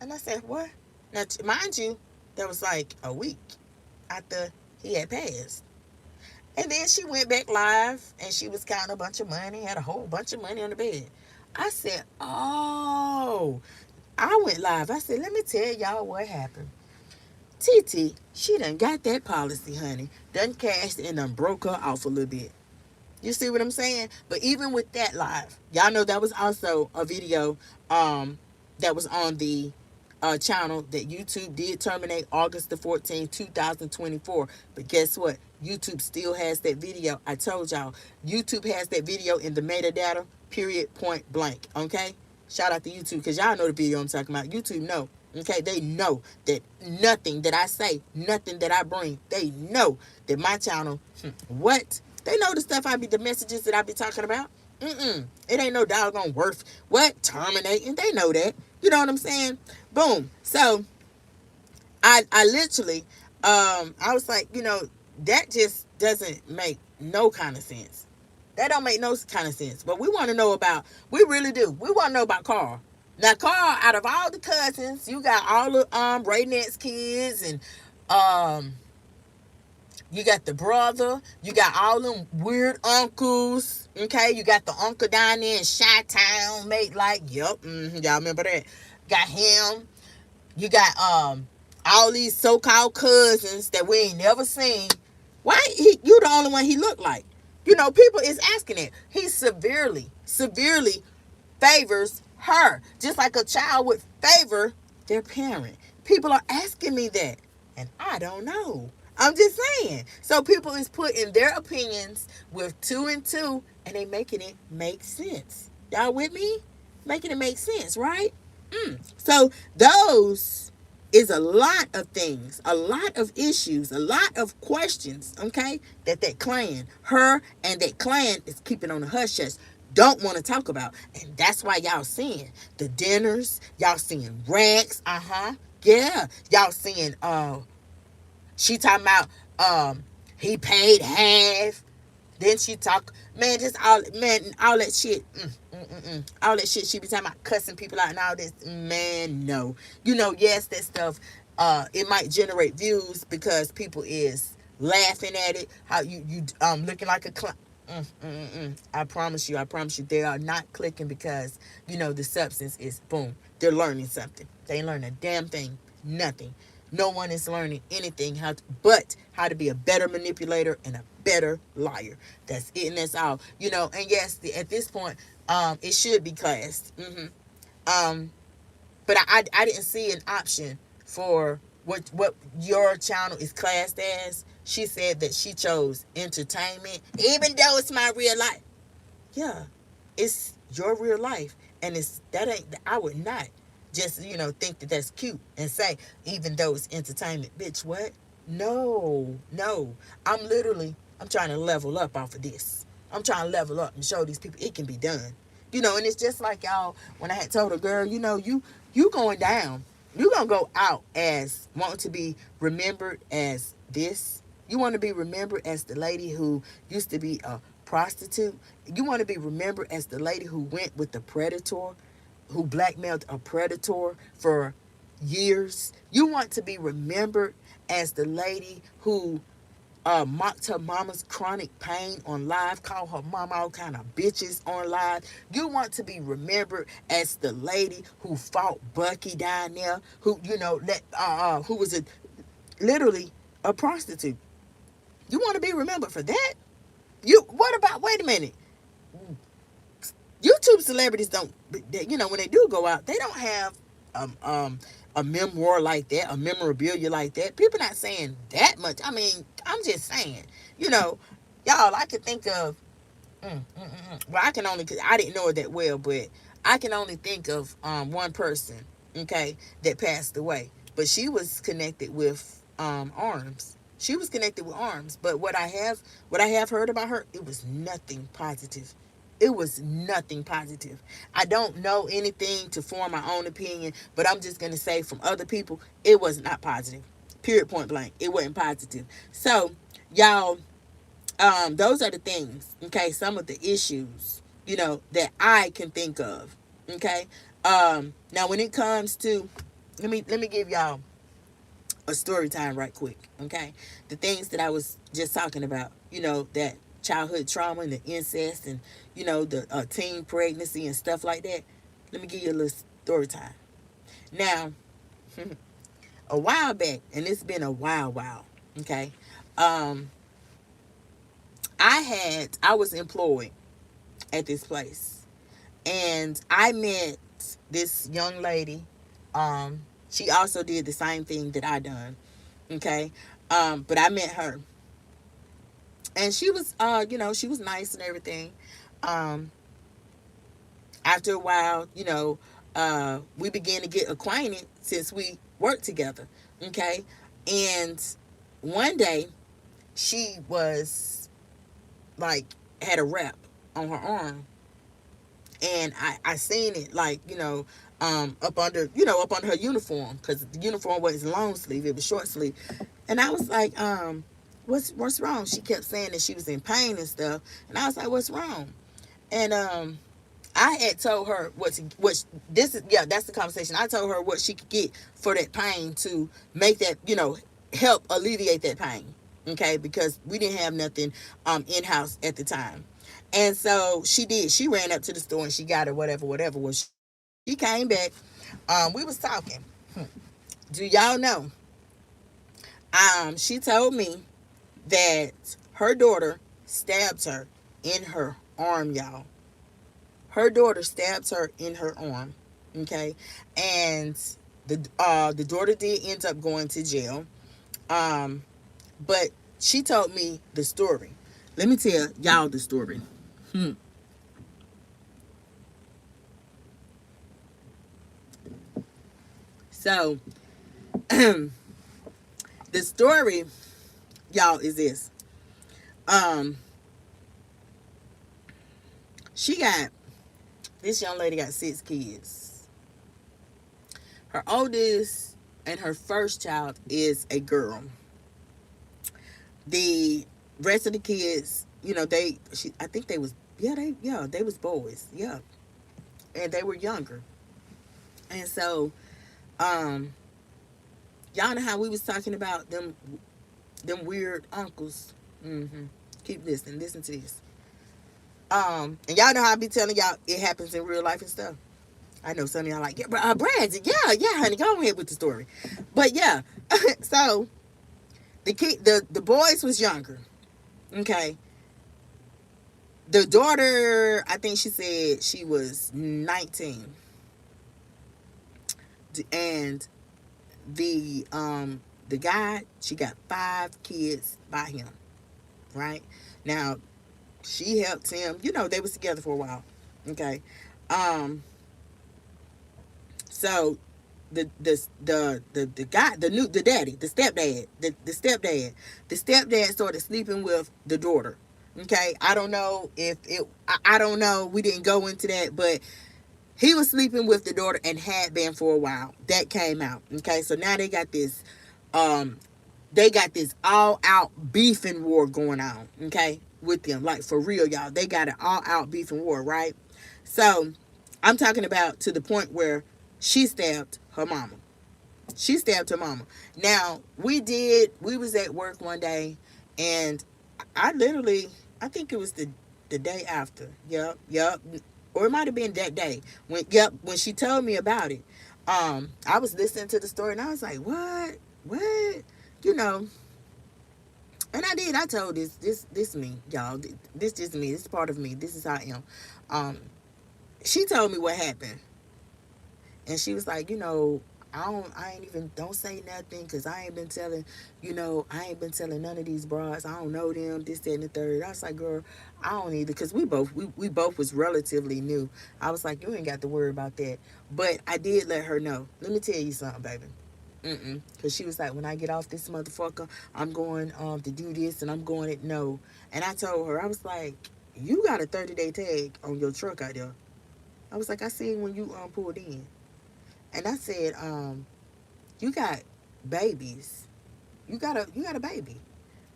And I said, what? Now, mind you, that was like a week after he had passed. And then she went back live, and she was counting a bunch of money, had a whole bunch of money on the bed. I said, oh. I went live. I said, let me tell y'all what happened. TT, she done got that policy, honey. Done cashed and done broke her off a little bit. You see what I'm saying? But even with that live, y'all know that was also a video that was on the channel that YouTube did terminate August the 14th, 2024. But guess what? YouTube still has that video. I told y'all, YouTube has that video in the metadata, period, point blank. Okay? Shout out to YouTube, because y'all know the video I'm talking about. YouTube know. Okay, they know that nothing that I say, nothing that I bring, they know that my channel, what? They know the stuff the messages that I be talking about. It ain't no doggone worth what terminating. They know that. You know what I'm saying? Boom. So I literally, I was like, that just doesn't make no kind of sense. That don't make no kind of sense. But we want to know about, we really do. We want to know about Carl. Now, Carl, out of all the cousins, you got all the Raynet's kids, and you got the brother, you got all them weird uncles, okay? You got the uncle down there in Chi-Town, mate, like, yep, y'all remember that? Got him. You got all these so-called cousins that we ain't never seen. Why you the only one he looked like? People is asking it. He severely favors her, just like a child would favor their parent. People are asking me that, and I don't know. I'm just saying. So people is putting their opinions with 2 and 2, and they making it make sense. Y'all with me? Making it make sense, right? So those is a lot of things, a lot of issues, a lot of questions, okay, that clan, her and that clan is keeping on the hush hush, don't want to talk about. And that's why y'all seeing the dinners, y'all seeing Rex, yeah, y'all seeing, she talking about, he paid half. Then she talk, man, just all that shit. All that shit she be talking about, cussing people out and all this. Man, no. Yes, that stuff, it might generate views because people is laughing at it. How you looking like a clown. I promise you, they are not clicking because, the substance is boom. They're learning something. They ain't learning a damn thing. Nothing. No one is learning anything but how to be a better manipulator and a better liar. That's it, and that's all. And yes, at this point, it should be classed. But I didn't see an option for what your channel is classed as. She said that she chose entertainment, even though it's my real life. Yeah, it's your real life, and I would not just think that that's cute and say, even though it's entertainment. Bitch, what? No. I'm trying to level up off of this. I'm trying to level up and show these people it can be done. And it's just like y'all, when I had told a girl, you going down. You gonna go out as wanting to be remembered as this. You want to be remembered as the lady who used to be a prostitute. You want to be remembered as the lady who went with the predator, who blackmailed a predator for years. You want to be remembered as the lady who mocked her mama's chronic pain on live, called her mama all kind of bitches on live. You want to be remembered as the lady who fought Bucky down there, who who was literally a prostitute. You want to be remembered for that? What about? Wait a minute. YouTube celebrities don't, when they do go out, they don't have a memoir like that, a memorabilia like that. People not saying that much. I mean, I'm just saying, y'all, I could think of, well, I can only, cause I didn't know her that well, but I can only think of one person, okay, that passed away. But she was connected with arms. She was connected with arms. But what I have heard about her, it was nothing positive. It was nothing positive. I don't know anything to form my own opinion, but I'm just going to say from other people, it was not positive. Period, point blank. It wasn't positive. So, y'all, those are the things, okay, some of the issues, that I can think of, okay? Now, when it comes to, let me give y'all a story time right quick, okay? The things that I was just talking about, that childhood trauma and the incest and, the teen pregnancy and stuff like that. Let me give you a little story time. Now, a while back, and it's been a while, okay? I was employed at this place, and I met this young lady. She also did the same thing that I done, okay? But I met her, and she was, she was nice and everything. I after a while, we began to get acquainted since we worked together. Okay. And one day she was like, had a wrap on her arm, and I seen it, like, up under her uniform, because the uniform wasn't long sleeve, it was short sleeve. And I was like, what's wrong? She kept saying that she was in pain and stuff, and I was like, what's wrong? And I had told her what this is. Yeah, that's the conversation. I told her what she could get for that pain to make that, help alleviate that pain. Okay, because we didn't have nothing in house at the time, and so she did. She ran up to the store and she got it, whatever, whatever. Well, she came back. We was talking. Do y'all know? She told me that her daughter stabbed her in her arm, y'all. Her daughter stabs her in her arm. Okay, and the daughter did end up going to jail. Um, but she told me the story. Let me tell y'all the story. Hmm. So the story, y'all, is this. Um, she got this young lady got 6 kids. Her oldest and her first child is a girl. The rest of the kids, I think they was, they was boys, yeah, and they were younger. And so, um, y'all know how we was talking about them weird uncles. Mm-hmm. Keep listening. Listen to this. And y'all know how I be telling y'all it happens in real life and stuff. I know some of y'all like, yeah, Brad, yeah, honey, go ahead with the story. But yeah, so the boys was younger. Okay. The daughter, I think she said she was 19. And the guy, she got 5 kids by him. Right? Now, she helped him. They was together for a while. Okay. Um so the guy, the daddy, the stepdad started sleeping with the daughter. Okay, I don't know if it I don't know, we didn't go into that, but he was sleeping with the daughter and had been for a while. That came out. Okay, so now um they got this all out beefing war going on. Okay, with them, like, for real, y'all, they got an all out beefing war, right? So I'm talking about to the point where she stabbed her mama. She stabbed her mama. Now, we was at work one day, and I literally, I think it was the day after. Yep. Or it might have been that day. When she told me about it. I was listening to the story and I was like, what? What? You know, and I told this me, y'all. This is me. This is part of me. This is how I am. She told me what happened. And she was like, I ain't even, don't say nothing, because I ain't been telling none of these bras. I don't know them, this, that, and the third. I was like, girl, I don't either, because we both was relatively new. I was like, you ain't got to worry about that. But I did let her know. Let me tell you something, baby. Because she was like, when I get off this motherfucker, I'm going to do this, and I'm going to, no. And I told her, I was like, you got a 30-day tag on your truck out there. I was like, I seen when you pulled in. And I said, you got babies. You got a baby.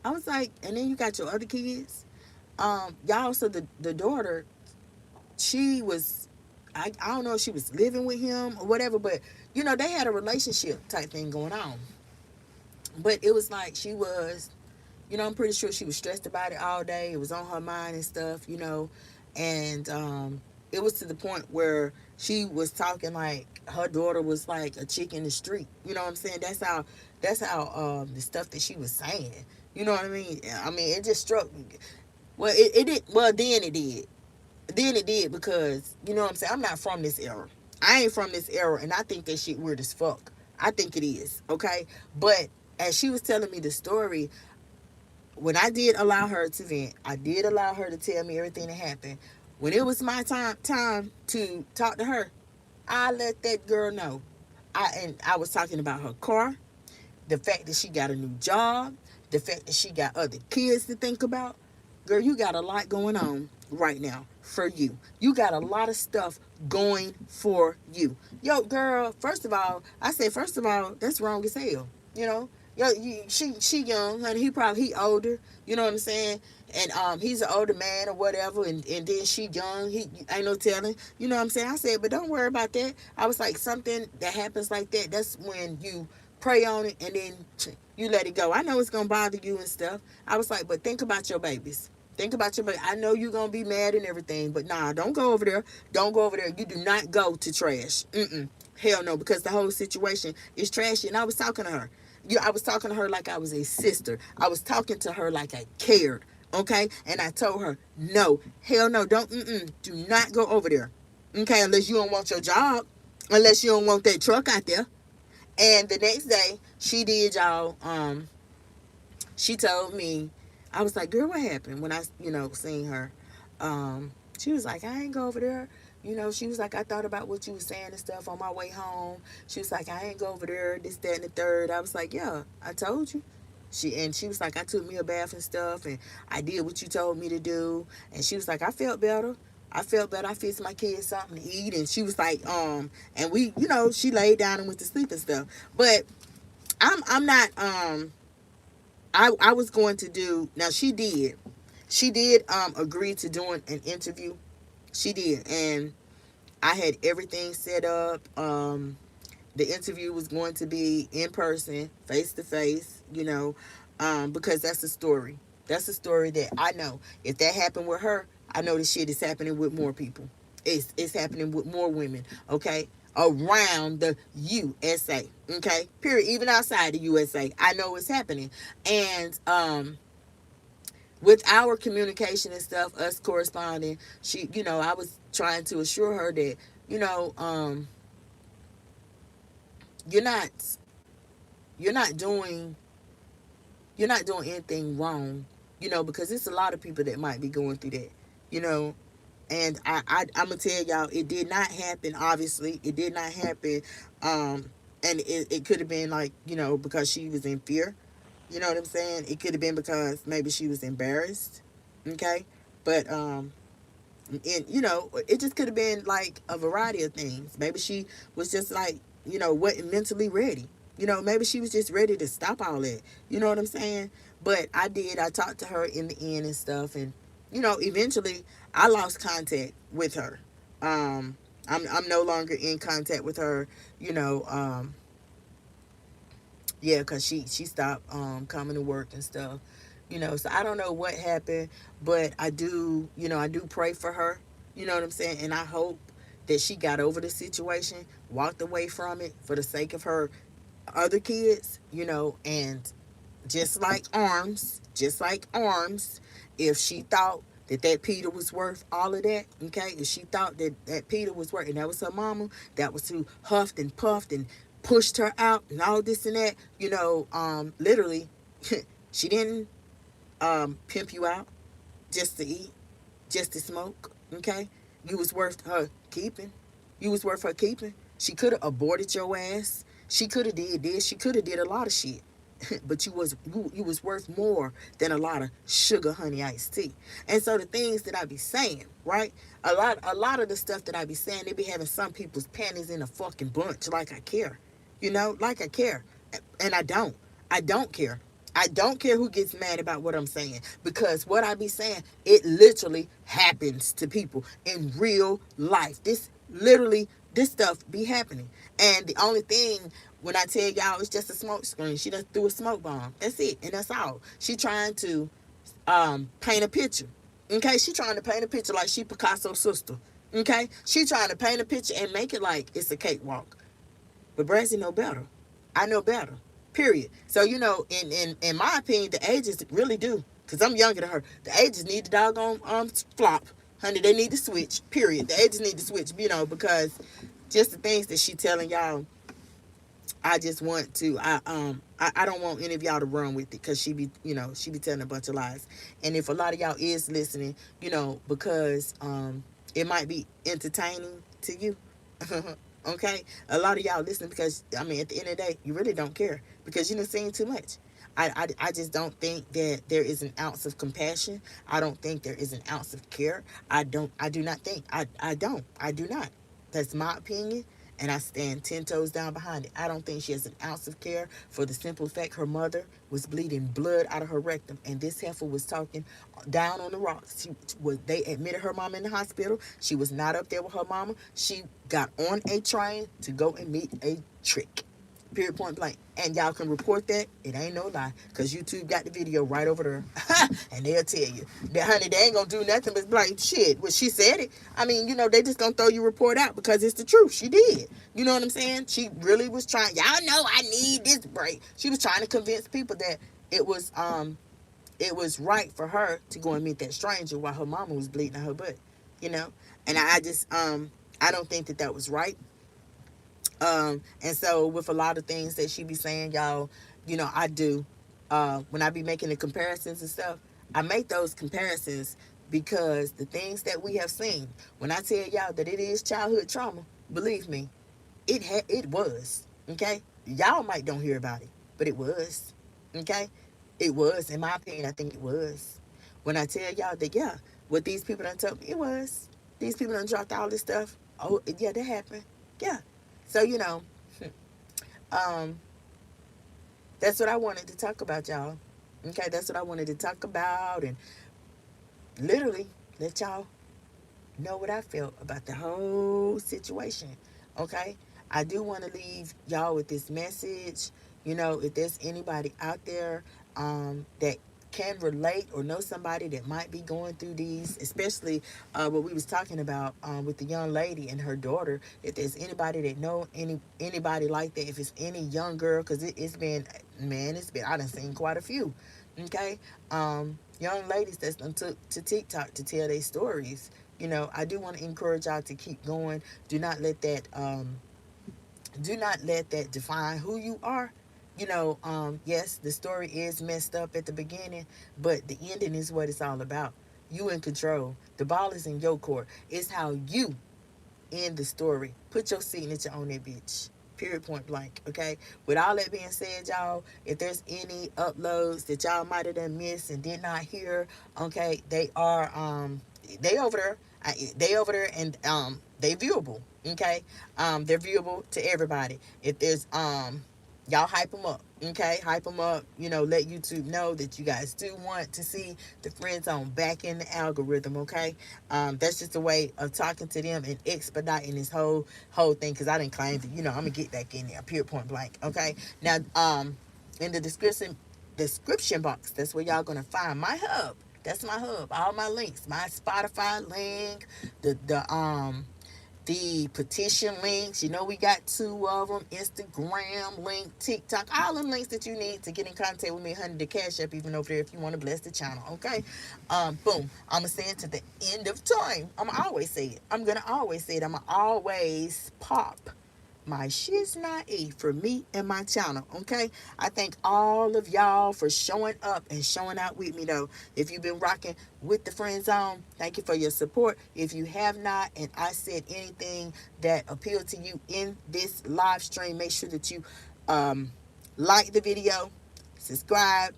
I was like, and then you got your other kids. Y'all, so the daughter, she was, I don't know if she was living with him or whatever, but they had a relationship type thing going on. But it was like she was, I'm pretty sure she was stressed about it all day. It was on her mind and stuff, and it was to the point where she was talking like her daughter was like a chick in the street. You know what I'm saying? That's how the stuff that she was saying. You know what I mean? I mean, it just struck me. Well, it did. Well, then it did. Then it did, because what I'm saying. I'm not from this era. I ain't from this era, and I think that shit weird as fuck. I think it is, okay. But as she was telling me the story, when I did allow her to vent, I did allow her to tell me everything that happened. When it was my time to talk to her, I let that girl know. I was talking about her car, the fact that she got a new job, the fact that she got other kids to think about. Girl, you got a lot going on right now for you. You got a lot of stuff going for you. Yo, girl, first of all, I said, first of all, that's wrong as hell. You know? Yo, she young, honey. He older. You know what I'm saying? And he's an older man or whatever, and then she young. He ain't no telling. You know what I'm saying? I said, but don't worry about that. I was like, something that happens like that, that's when you pray on it and then you let it go. I know it's gonna bother you and stuff. I was like, but think about your babies. Think about your baby. I know you're gonna be mad and everything, but nah, don't go over there. Don't go over there. You do not go to trash. Hell no, because the whole situation is trashy. And I was talking to her. I was talking to her like I was a sister. I was talking to her like I cared. Okay, and I told her, no, hell no, don't, do not go over there. Okay, unless you don't want your job, unless you don't want that truck out there. And the next day, she did, y'all. She told me, I was like, girl, what happened? When I, seen her, she was like, I ain't go over there. She was like, I thought about what you was saying and stuff on my way home. She was like, I ain't go over there, this, that, and the third. I was like, yeah, I told you. She was like, I took me a bath and stuff, and I did what you told me to do. And she was like, I felt better. I felt better. I fixed my kids something to eat. And she was like, and we, she laid down and went to sleep and stuff. But I'm not, I was going to do, now she did agree to doing an interview. She did. And I had everything set up. The interview was going to be in person, face to face, because that's a story. That's a story that I know. If that happened with her, I know the shit is happening with more people. It's happening with more women, okay? Around the USA, okay? Period. Even outside the USA, I know it's happening. And with our communication and stuff, us corresponding, she, I was trying to assure her that, you're not you're not doing anything wrong, because it's a lot of people that might be going through that, and I'm gonna tell y'all, it did not happen. Obviously, it did not happen, and it could have been like, because she was in fear. You know what I'm saying? It could have been because maybe she was embarrassed. Okay, but and it just could have been like a variety of things. Maybe she was just like, wasn't mentally ready. Maybe she was just ready to stop all that. You know what I'm saying? But I talked to her in the end and stuff, and eventually I lost contact with her. I'm no longer in contact with her. Yeah, because she stopped coming to work and stuff. So I don't know what happened, but I do pray for her. You know what I'm saying? And I hope that she got over the situation, walked away from it for the sake of her other kids, and just like arms, if she thought that Peter was worth all of that, okay? If she thought that Peter was worth, and that was her mama, that was who huffed and puffed and pushed her out and all this and that, literally, she didn't pimp you out just to eat, just to smoke, okay? You was worth her keeping. You was worth her keeping. She could have aborted your ass. She could have did this. She could have did a lot of shit. But you was worth more than a lot of sugar honey iced tea. And so the things that I be saying, right? A lot of the stuff that I be saying, they be having some people's panties in a fucking bunch, like I care. Like I care. And I don't. I don't care. I don't care who gets mad about what I'm saying, because what I be saying, it literally happens to people in real life. This stuff be happening. And the only thing, when I tell y'all, it's just a smoke screen. She just threw a smoke bomb. That's it. And that's all. She trying to paint a picture. Okay? She trying to paint a picture like she Picasso's sister. Okay? She trying to paint a picture and make it like it's a cakewalk. But Brassy know better. I know better. Period. So, in my opinion, the ages really do. Because I'm younger than her. The ages need to doggone flop. Honey, they need to switch. Period. The ages need to switch, because just the things that she telling y'all, I just want to I don't want any of y'all to run with it, because she be, she be telling a bunch of lies. And if a lot of y'all is listening, because it might be entertaining to you. Okay, a lot of y'all listen because, I mean, at the end of the day, you really don't care, because you're seeing too much. I just don't think that there is an ounce of compassion. I don't think there is an ounce of care. I do not think. I do not. That's my opinion, and I stand 10 toes down behind it. I don't think she has an ounce of care, for the simple fact her mother was bleeding blood out of her rectum, and this heifer was talking down on the rocks. They admitted her mama in the hospital. She was not up there with her mama. She got on a train to go and meet a trick. Period, point blank. And y'all can report that. It ain't no lie. Because YouTube got the video right over there. And they'll tell you. That, honey, they ain't going to do nothing but like, shit. Well, she said it. I mean, they just going to throw your report out because it's the truth. She did. You know what I'm saying? She really was trying. Y'all know I need this break. She was trying to convince people that it was right for her to go and meet that stranger while her mama was bleeding out her butt. And I just, I don't think that was right. And so with a lot of things that she be saying, y'all, I do, when I be making the comparisons and stuff, I make those comparisons because the things that we have seen, when I tell y'all that it is childhood trauma, believe me, it was, okay? Y'all might don't hear about it, but it was, okay? It was, in my opinion, I think it was. When I tell y'all that, yeah, what these people done told me, it was. These people done dropped all this stuff. Oh, yeah, that happened. Yeah. So, um, that's what I wanted to talk about, y'all. Okay, that's what I wanted to talk about, and literally let y'all know what I felt about the whole situation. Okay, I do want to leave y'all with this message. If there's anybody out there that can relate or know somebody that might be going through these, especially what we was talking about with the young lady and her daughter. If there's anybody that know anybody like that, if it's any young girl, because it's been, man, I done seen quite a few. Okay, young ladies that's done took to TikTok to tell their stories. I do want to encourage y'all to keep going. Do not let that define who you are. Yes, the story is messed up at the beginning, but the ending is what it's all about. You in control. The ball is in your court. It's how you end the story. Put your signature on that bitch. Period, point blank. Okay. With all that being said, y'all, if there's any uploads that y'all might have done missed and did not hear, okay, they are they over there. They over there, and they viewable. Okay. They're viewable to everybody. If there's y'all hype them up. Okay, hype them up. Let YouTube know that you guys do want to see the friend zone back in the algorithm. Okay, that's just a way of talking to them and expediting this whole thing, because I didn't claim that. I'm gonna get back in there. Period, point blank. Okay, now in the description box, that's where y'all gonna find my hub. That's my hub. All my links, my Spotify link, the petition links. We got 2 of them. Instagram link, TikTok, all them links that you need to get in contact with me. Honey, the Cash App even over there if you want to bless the channel. Okay, boom. I'm gonna say it to the end of time. I'm gonna always say it. I'm gonna always say it. I'm gonna always pop my shiz not E for me and my channel. Okay, I thank all of y'all for showing up and showing out with me, though. If you've been rocking with the friend zone, thank you for your support. If you have not, and I said anything that appealed to you in this live stream, make sure that you like the video, subscribe,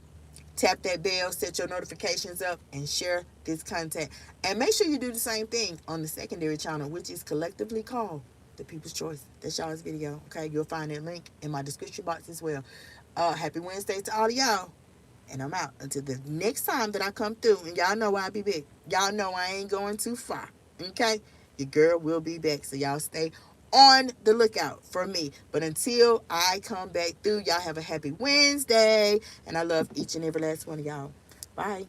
tap that bell, set your notifications up, and share this content. And make sure you do the same thing on the secondary channel, which is collectively called The People's Choice. That's y'all's video. Okay, you'll find that link in my description box as well. Happy Wednesday to all of y'all. And I'm out until the next time that I come through. And y'all know I'll be back. Y'all know I ain't going too far. Okay? Your girl will be back. So y'all stay on the lookout for me. But until I come back through, y'all have a happy Wednesday. And I love each and every last one of y'all. Bye.